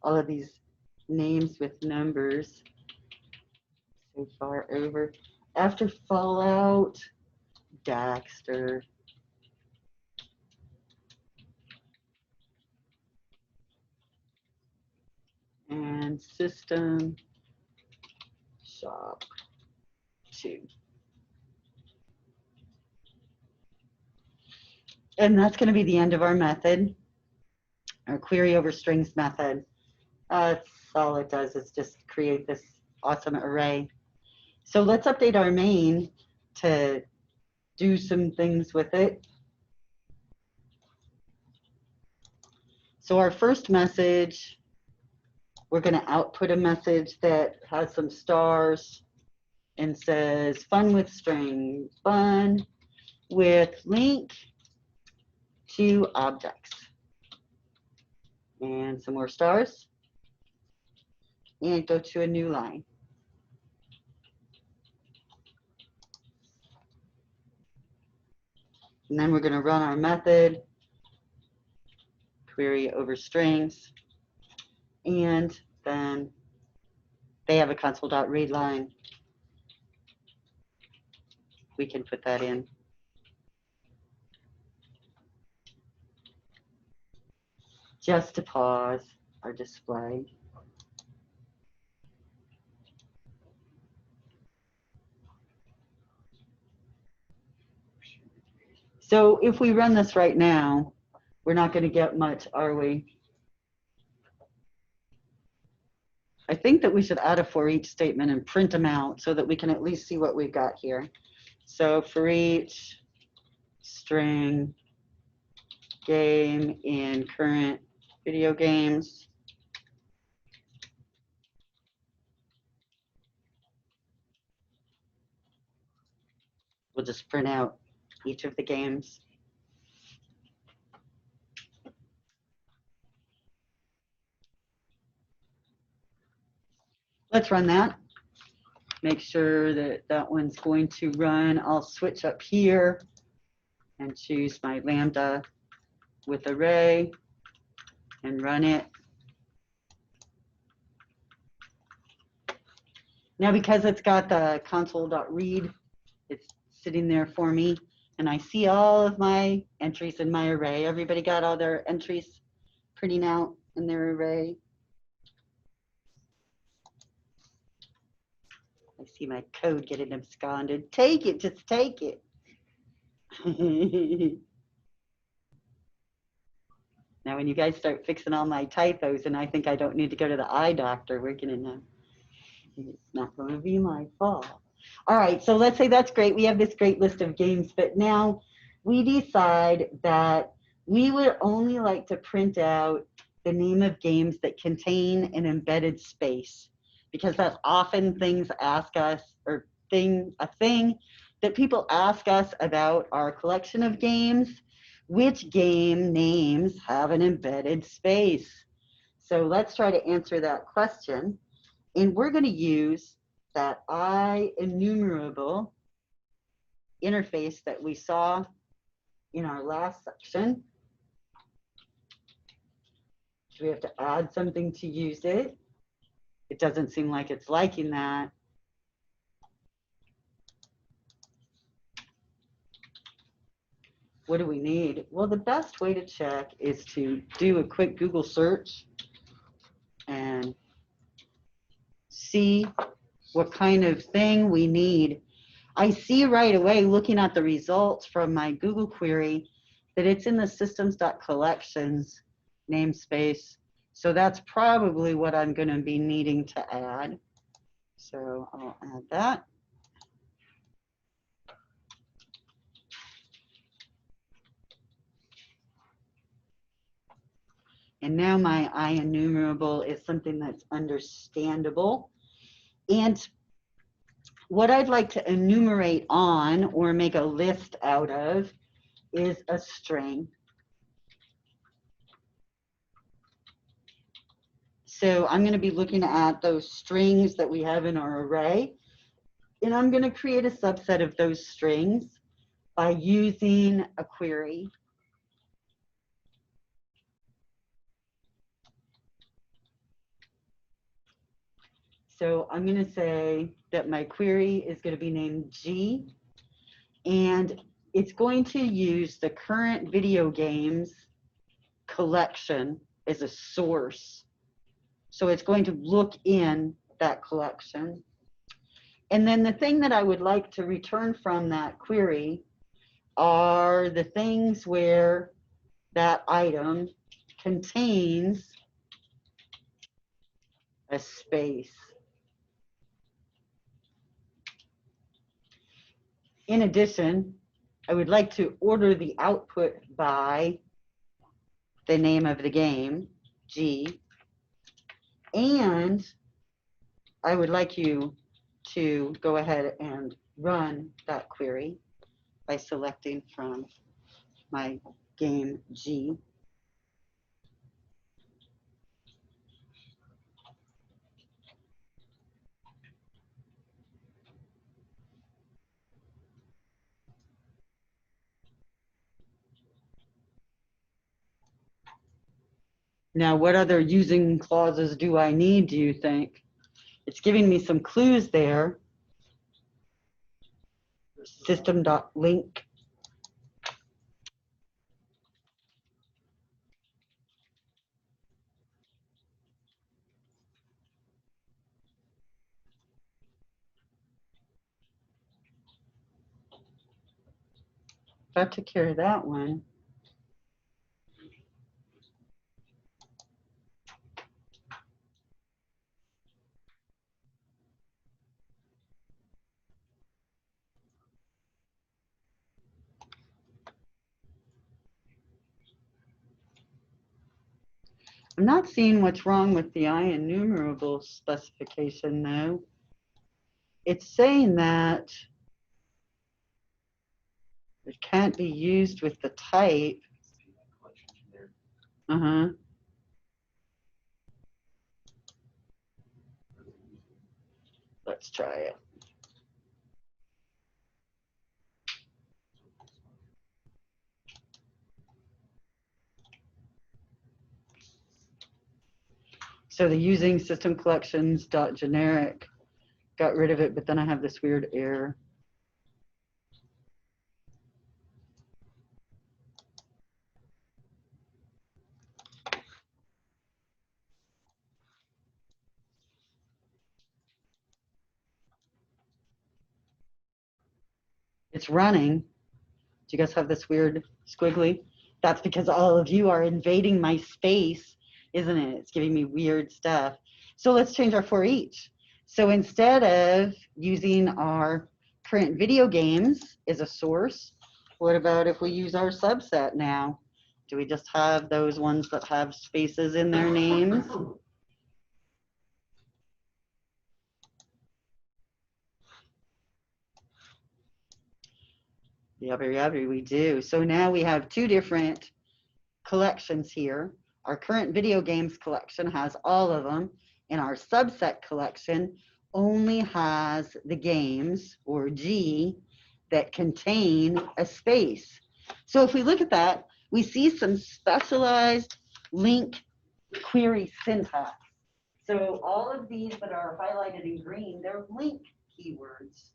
[SPEAKER 1] All of these names with numbers so far over. After Fallout, Daxter. And System Shop 2. And that's going to be the end of our method, our query over strings method. That's all it does is just create this awesome array. So let's update our main to do some things with it. So our first message, we're going to output a message that has some stars and says fun with strings, fun with link to objects. And some more stars. And go to a new line. And then we're going to run our method, query over strings, and then they have a console.read line. We can put that in. Just to pause our display. So if we run this right now, we're not going to get much, are we? I think that we should add a for each statement and print them out so that we can at least see what we've got here. So for each string game in current video games, we'll just print out each of the games. Let's run that. Make sure that that one's going to run. I'll switch up here and choose my Lambda with array and run it. Now because it's got the console.read, it's sitting there for me and I see all of my entries in my array. Everybody got all their entries printing out in their array. I see my code getting absconded. Take it, just take it. Now when you guys start fixing all my typos and I think I don't need to go to the eye doctor, we're gonna know. It's not gonna be my fault. All right, so let's say that's great. We have this great list of games, but now we decide that we would only like to print out the name of games that contain an embedded space, because that's often things ask us, or a thing that people ask us about our collection of games. Which game names have an embedded space? So let's try to answer that question. And we're going to use that IEnumerable interface that we saw in our last section. Do we have to add something to use it? It doesn't seem like it's liking that. What do we need? Well, the best way to check is to do a quick Google search and see what kind of thing we need. I see right away, looking at the results from my Google query, that it's in the systems.collections namespace. So that's probably what I'm going to be needing to add. So I'll add that. And now my IEnumerable is something that's understandable. And what I'd like to enumerate on or make a list out of is a string. So I'm going to be looking at those strings that we have in our array, and I'm going to create a subset of those strings by using a query. So I'm going to say that my query is going to be named G, and it's going to use the current video games collection as a source. So it's going to look in that collection. And then the thing that I would like to return from that query are the things where that item contains a space. In addition, I would like to order the output by the name of the game, G, and I would like you to go ahead and run that query by selecting from my game G. Now, what other using clauses do I need, do you think? It's giving me some clues there. System.LINQ. That took care of that one. I'm not seeing what's wrong with the IEnumerable specification, though. It's saying that it can't be used with the type. Uh-huh. Let's try it. So the using system collections dot generic got rid of it, but then I have this weird error. It's running. Do you guys have this weird squiggly? That's because all of you are invading my space, isn't it? It's giving me weird stuff. So let's change our for each. So instead of using our current video games as a source, what about if we use our subset now? Do we just have those ones that have spaces in their names? Yabby, we do. So now we have two different collections here. Our current video games collection has all of them, and our subset collection only has the games, or G, that contain a space. So if we look at that, we see some specialized LINQ query syntax. So all of these that are highlighted in green, they're LINQ keywords.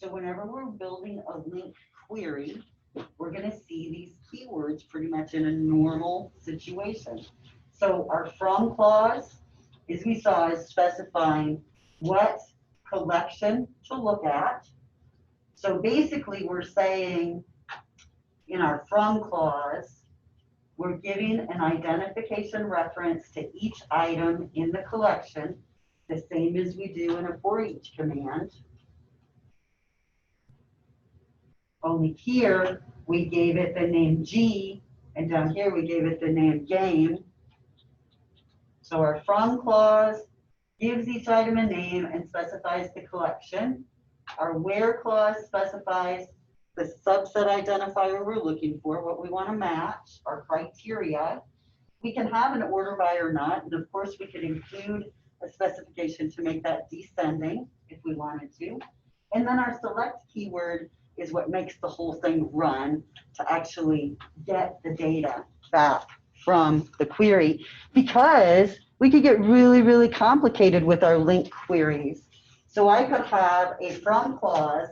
[SPEAKER 1] So whenever we're building a LINQ query, we're going to see these keywords pretty much in a normal situation. So our from clause, as we saw, is specifying what collection to look at. So basically we're saying in our from clause, we're giving an identification reference to each item in the collection, the same as we do in a for each command. Only here, we gave it the name G, and down here we gave it the name game. So our from clause gives each item a name and specifies the collection. Our where clause specifies the subset identifier we're looking for, what we want to match, our criteria. We can have an order by or not, and of course we could include a specification to make that descending if we wanted to. And then our select keyword is what makes the whole thing run to actually get the data back from the query, because we could get really, really complicated with our LINQ queries. So I could have a from clause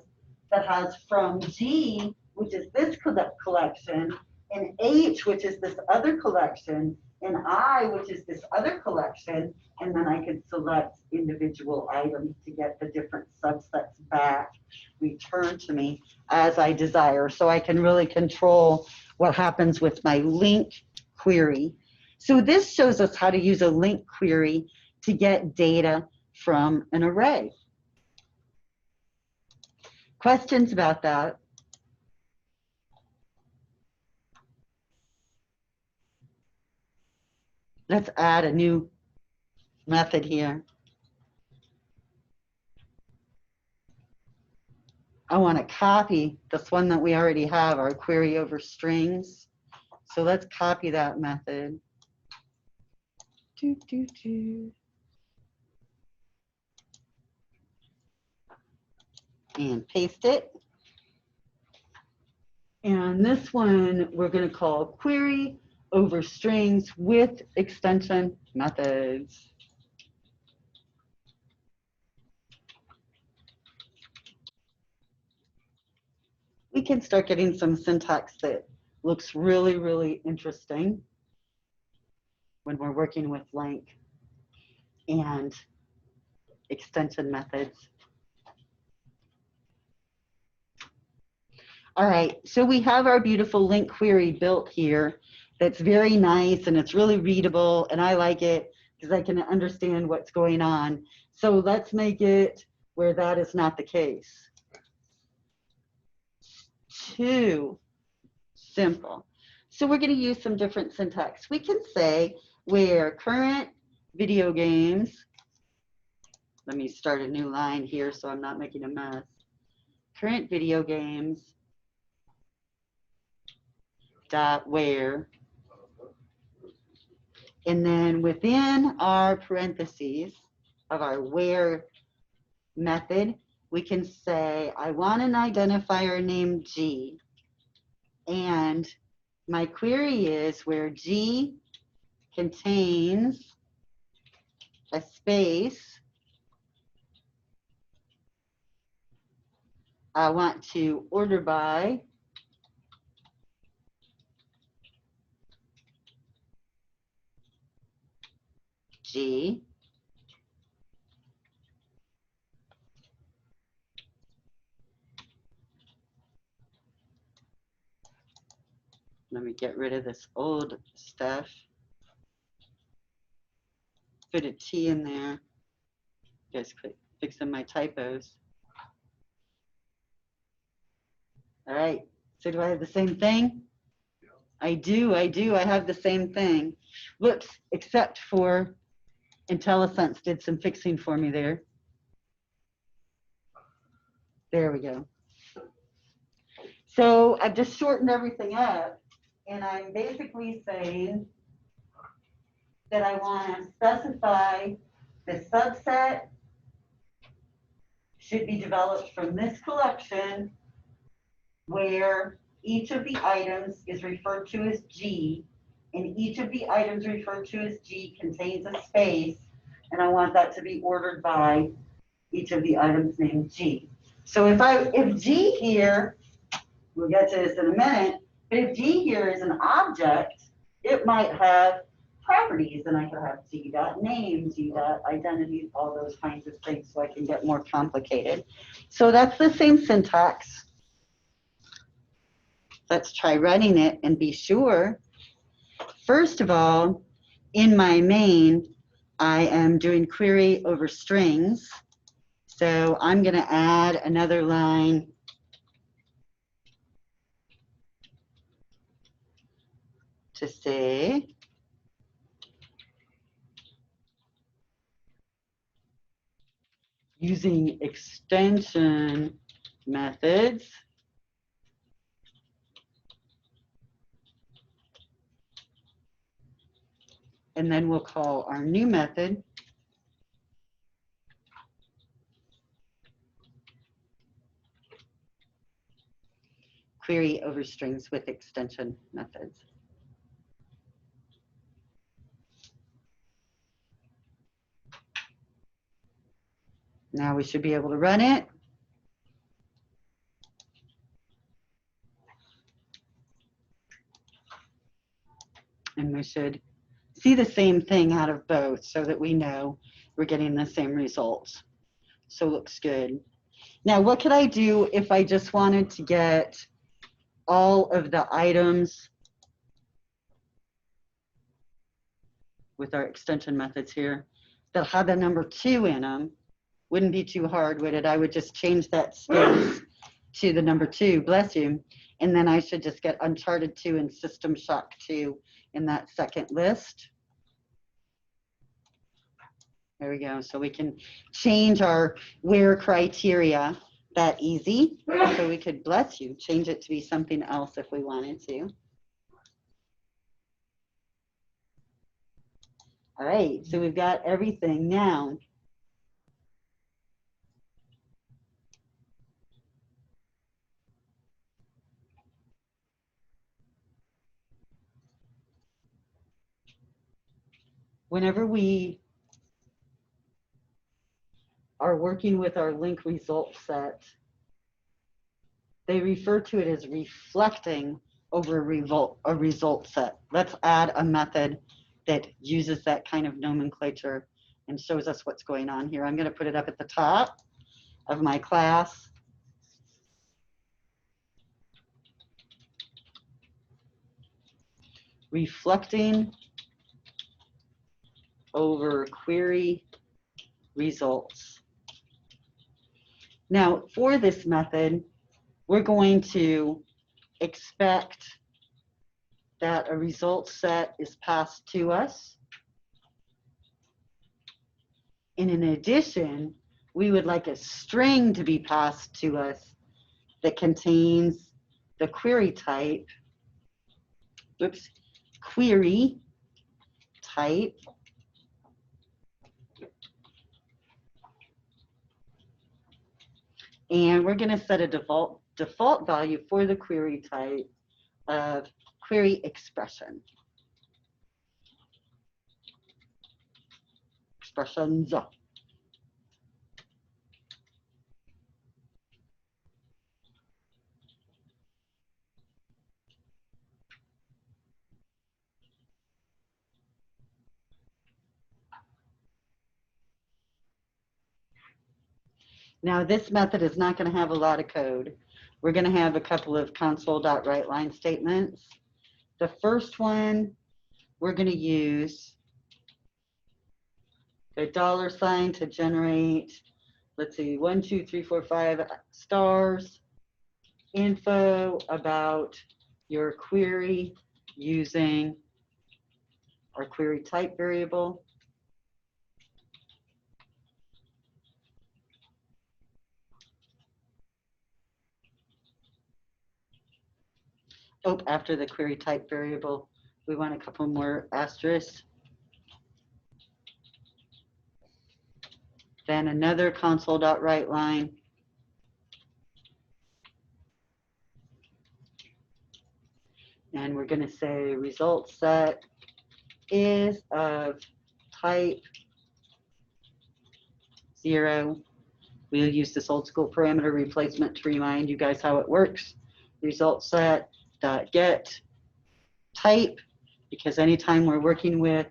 [SPEAKER 1] that has from G, which is this collection, and H, which is this other collection, and I, which is this other collection, and then I could select individual items to get the different subsets back returned to me as I desire. So I can really control what happens with my LINQ query. So this shows us how to use a LINQ query to get data from an array. Questions about that? Let's add a new method here. I want to copy this one that we already have, our query over strings. So let's copy that method. And paste it. And this one we're going to call query over strings with extension methods. We can start getting some syntax that looks really, really interesting when we're working with LINQ and extension methods. All right, so we have our beautiful LINQ query built here that's very nice and it's really readable, and I like it because I can understand what's going on. So let's make it where that is not the case. Too simple. So we're going to use some different syntax. We can say where current video games, let me start a new line here so I'm not making a mess. Current video games dot where, and then within our parentheses of our where method, we can say I want an identifier named G, and my query is where G contains a space. I want to order by G. Let me get rid of this old stuff. Put a T in there. You guys quit fixing my typos. All right, so do I have the same thing? I do. I have the same thing. Whoops, except for IntelliSense did some fixing for me there. There we go. So I've just shortened everything up, and I'm basically saying that I want to specify the subset should be developed from this collection where each of the items is referred to as G, and each of the items referred to as G contains a space, and I want that to be ordered by each of the items named G. So if G here, we'll get to this in a minute, but if G here is an object, it might have properties, and I could have G.name, G.identity, all those kinds of things, so I can get more complicated. So that's the same syntax. Let's try running it and be sure. First of all, in my main, I am doing query over strings. So I'm going to add another line to say, using extension methods, and then we'll call our new method query over strings with extension methods. Now we should be able to run it. And we should see the same thing out of both so that we know we're getting the same results. So looks good. Now, what could I do if I just wanted to get all of the items with our extension methods here that had the number 2 in them? Wouldn't be too hard, would it? I would just change that space to the number 2, bless you. And then I should just get Uncharted 2 and System Shock 2 in that second list. There we go. So we can change our where criteria that easy. So we could, bless you, change it to be something else if we wanted to. All right, so we've got everything now. Whenever we are working with our LINQ result set, they refer to it as reflecting over a result set. Let's add a method that uses that kind of nomenclature and shows us what's going on here. I'm going to put it up at the top of my class. Reflecting over query results. Now, for this method, we're going to expect that a result set is passed to us. And in addition, we would like a string to be passed to us that contains the query type, oops, query type and we're going to set a default value for the query type of query expression. Expressions. Now this method is not going to have a lot of code. We're going to have a couple of console.writeline statements. The first one, we're going to use the $sign to generate, let's see, 1, 2, 3, 4, 5 stars, info about your query using our query type variable. Oh, after the query type variable, we want a couple more asterisks. Then another console.writeline. And we're going to say result set is of type 0. We'll use this old school parameter replacement to remind you guys how it works. Result set dot get type, because anytime we're working with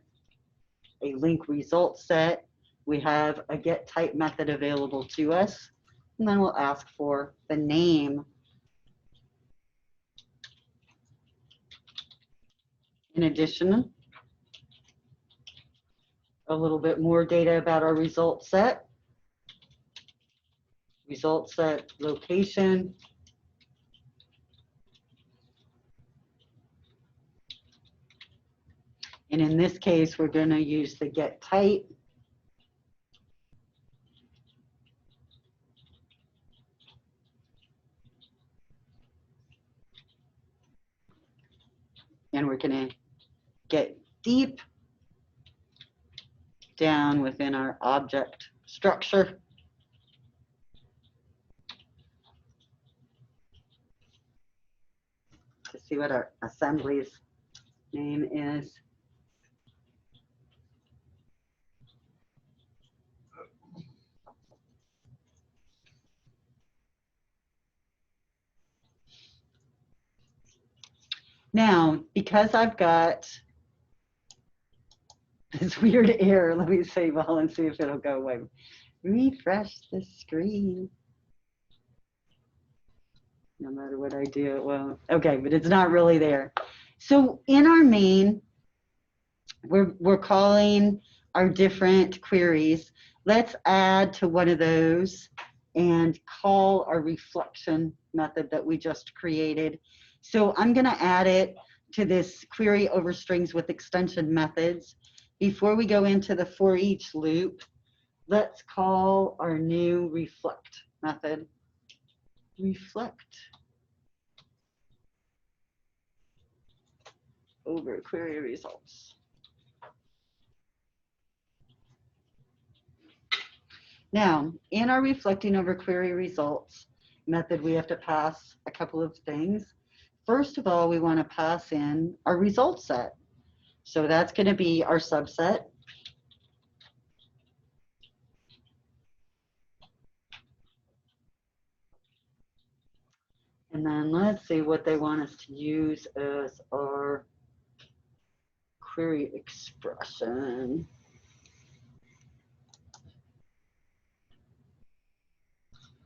[SPEAKER 1] a LINQ result set, we have a get type method available to us. And then we'll ask for the name. In addition, a little bit more data about our result set. Result set location. And in this case, we're going to use the get type. And we're going to get deep down within our object structure. To see what our assembly's name is. Now, because I've got this weird error, let me save all and see if it'll go away. Refresh the screen. No matter what I do, it won't. Okay, but it's not really there. So in our main, we're calling our different queries. Let's add to one of those and call our reflection method that we just created. So I'm going to add it to this query over strings with extension methods. Before we go into the for each loop, let's call our new reflect method. Reflect over query results. Now, in our reflecting over query results method, we have to pass a couple of things. First of all, we want to pass in our result set. So that's going to be our subset. And then let's see what they want us to use as our query expression.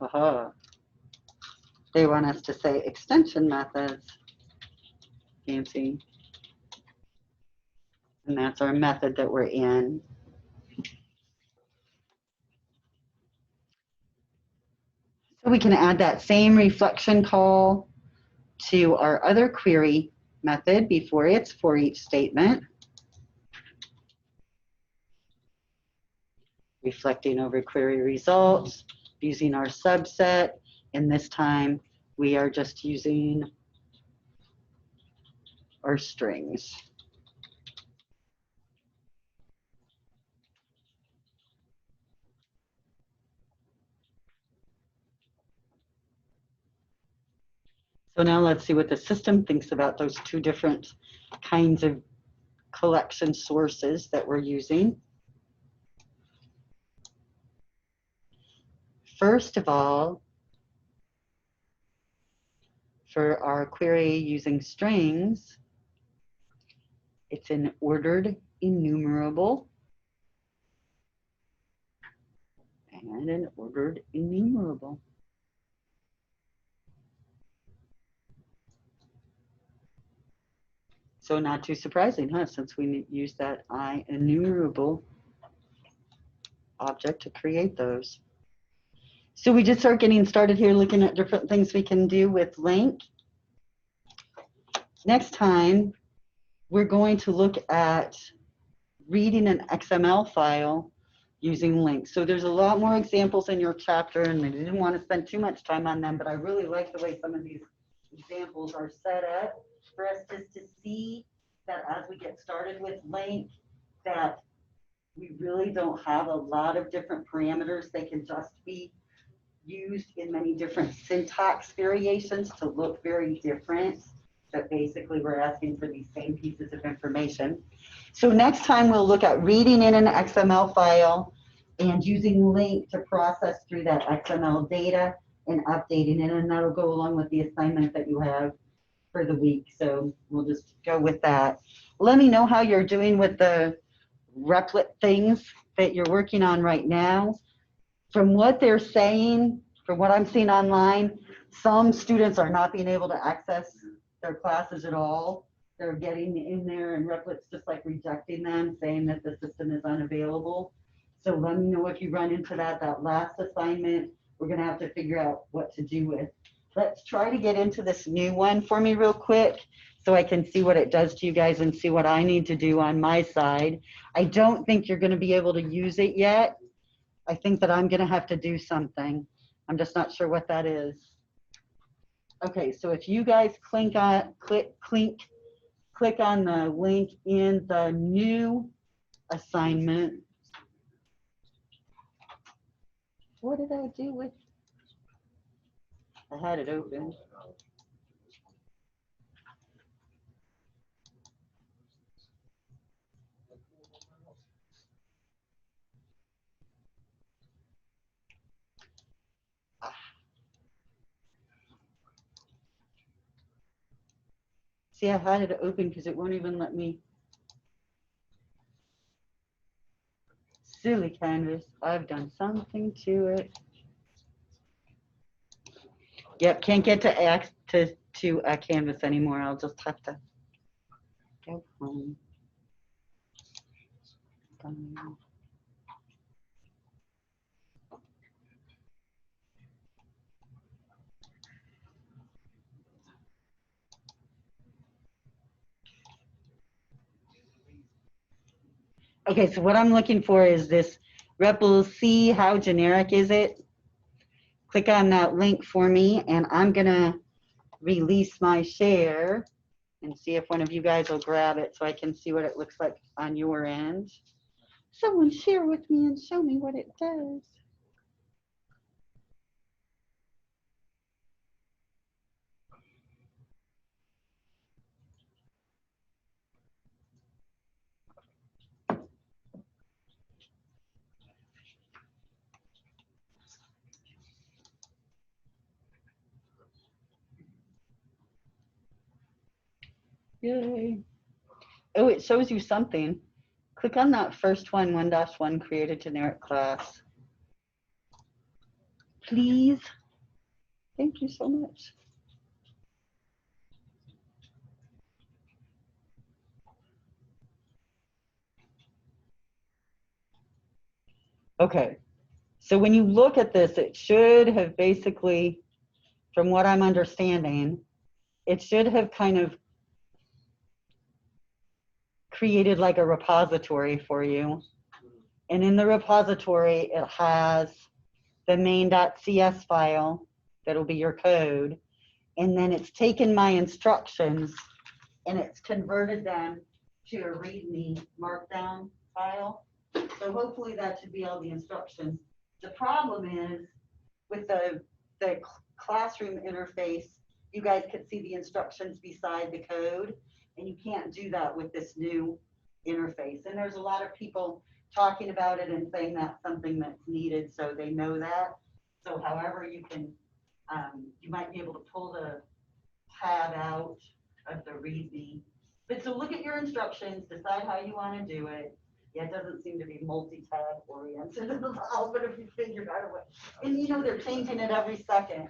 [SPEAKER 1] Aha. They want us to say extension methods. Fancy. And that's our method that we're in. So we can add that same reflection call to our other query method before its for each statement. Reflecting over query results, using our subset, and this time we are just using our strings. So now let's see what the system thinks about those two different kinds of collection sources that we're using. First of all, for our query using strings, it's an ordered enumerable and an ordered enumerable. So not too surprising, huh? Since we use that enumerable object to create those. So we just start getting started here looking at different things we can do with LINQ. Next time, we're going to look at reading an XML file using LINQ. So there's a lot more examples in your chapter, and I didn't want to spend too much time on them, but I really like the way some of these examples are set up for us just to see that as we get started with LINQ, that we really don't have a lot of different parameters. They can just be used in many different syntax variations to look very different. But basically, we're asking for these same pieces of information. So next time, we'll look at reading in an XML file and using LINQ to process through that XML data and updating it. And that'll go along with the assignment that you have for the week. So we'll just go with that. Let me know how you're doing with the Replit things that you're working on right now. From what they're saying, from what I'm seeing online, some students are not being able to access their classes at all. They're getting in there and Replit's just like rejecting them, saying that the system is unavailable. So let me know if you run into that last assignment, we're gonna have to figure out what to do with. Let's try to get into this new one for me real quick so I can see what it does to you guys and see what I need to do on my side. I don't think you're gonna be able to use it yet. I think that I'm gonna have to do something. I'm just not sure what that is. Okay, so if you guys click on the link in the new assignment. What did I do with? I had it open. See, I had it open because it won't even let me. Silly Canvas, I've done something to it. Yep, can't get to Canvas anymore. I'll just have to go home. Okay, so what I'm looking for is this REPL C, how generic is it? Click on that link for me, and I'm gonna release my share and see if one of you guys will grab it so I can see what it looks like on your end. Someone share with me and show me what it does. Yay. Oh, it shows you something. Click on that first one, 1-1, create a generic class. Please. Thank you so much. Okay, so when you look at this, it should have basically, from what I'm understanding, it should have kind of created like a repository for you. And in the repository, it has the main.cs file that'll be your code. And then it's taken my instructions and it's converted them to a README markdown file. So hopefully that should be all the instructions. The problem is with the classroom interface, you guys could see the instructions beside the code, and you can't do that with this new interface. And there's a lot of people talking about it and saying that's something that's needed, so they know that. So however you can, you might be able to pull the tab out of the README. But so look at your instructions, decide how you want to do it. Yeah, it doesn't seem to be multi-tab oriented at all, but if you figure out a way. And you know, they're changing it every second.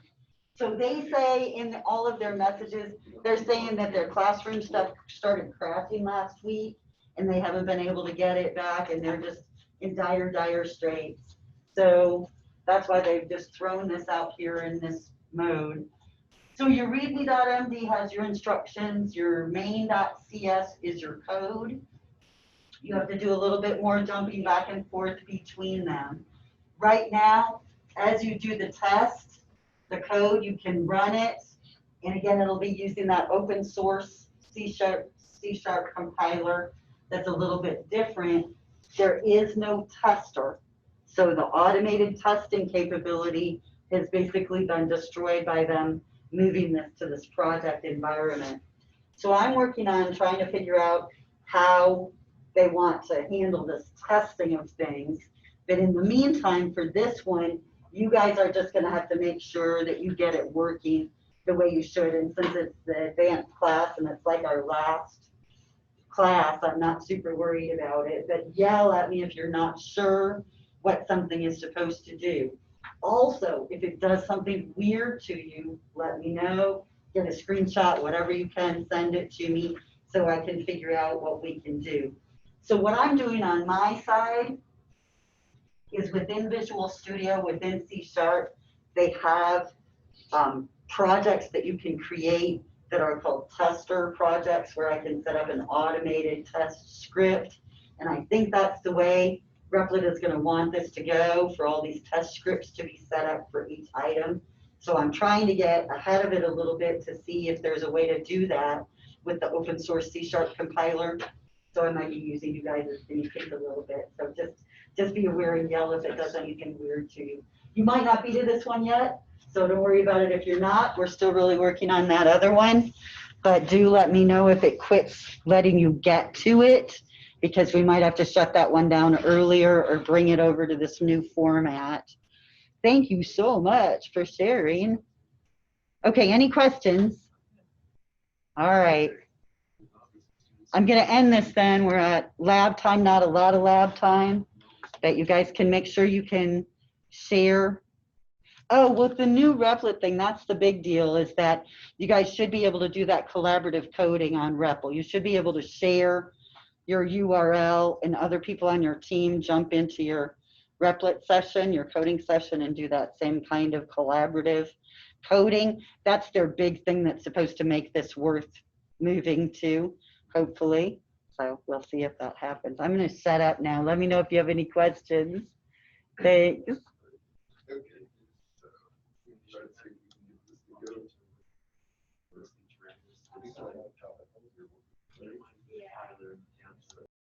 [SPEAKER 1] So they say in all of their messages, they're saying that their classroom stuff started crashing last week and they haven't been able to get it back and they're just in dire straits. So that's why they've just thrown this out here in this mode. So your readme.md has your instructions, your main.cs is your code. You have to do a little bit more jumping back and forth between them. Right now, as you do the test, the code, you can run it. And again, it'll be using that open source C# compiler that's a little bit different. There is no tester. So the automated testing capability has basically been destroyed by them moving this to this project environment. So I'm working on trying to figure out how they want to handle this testing of things. But in the meantime, for this one, you guys are just going to have to make sure that you get it working the way you should. And since it's the advanced class and it's like our last class, I'm not super worried about it. But yell at me if you're not sure what something is supposed to do. Also, if it does something weird to you, let me know. Get a screenshot, whatever you can, send it to me so I can figure out what we can do. So what I'm doing on my side is within Visual Studio, within C#, they have projects that you can create that are called tester projects where I can set up an automated test script. And I think that's the way Replit is going to want this to go, for all these test scripts to be set up for each item. So I'm trying to get ahead of it a little bit to see if there's a way to do that with the open source C# compiler. So I might be using you guys as guinea pigs a little bit. So just be aware and yell if it does anything weird to you. You might not be to this one yet, so don't worry about it if you're not. We're still really working on that other one. But do let me know if it quits letting you get to it, because we might have to shut that one down earlier or bring it over to this new format. Thank you so much for sharing. Okay, any questions? All right. I'm going to end this then. We're at lab time, not a lot of lab time, but you guys can make sure you can share. Oh, with the new Replit thing, that's the big deal, is that you guys should be able to do that collaborative coding on REPL. You should be able to share your URL and other people on your team jump into your Replit session, your coding session, and do that same kind of collaborative coding. That's their big thing that's supposed to make this worth moving to, hopefully. So we'll see if that happens. I'm going to set up now. Let me know if you have any questions. Thanks.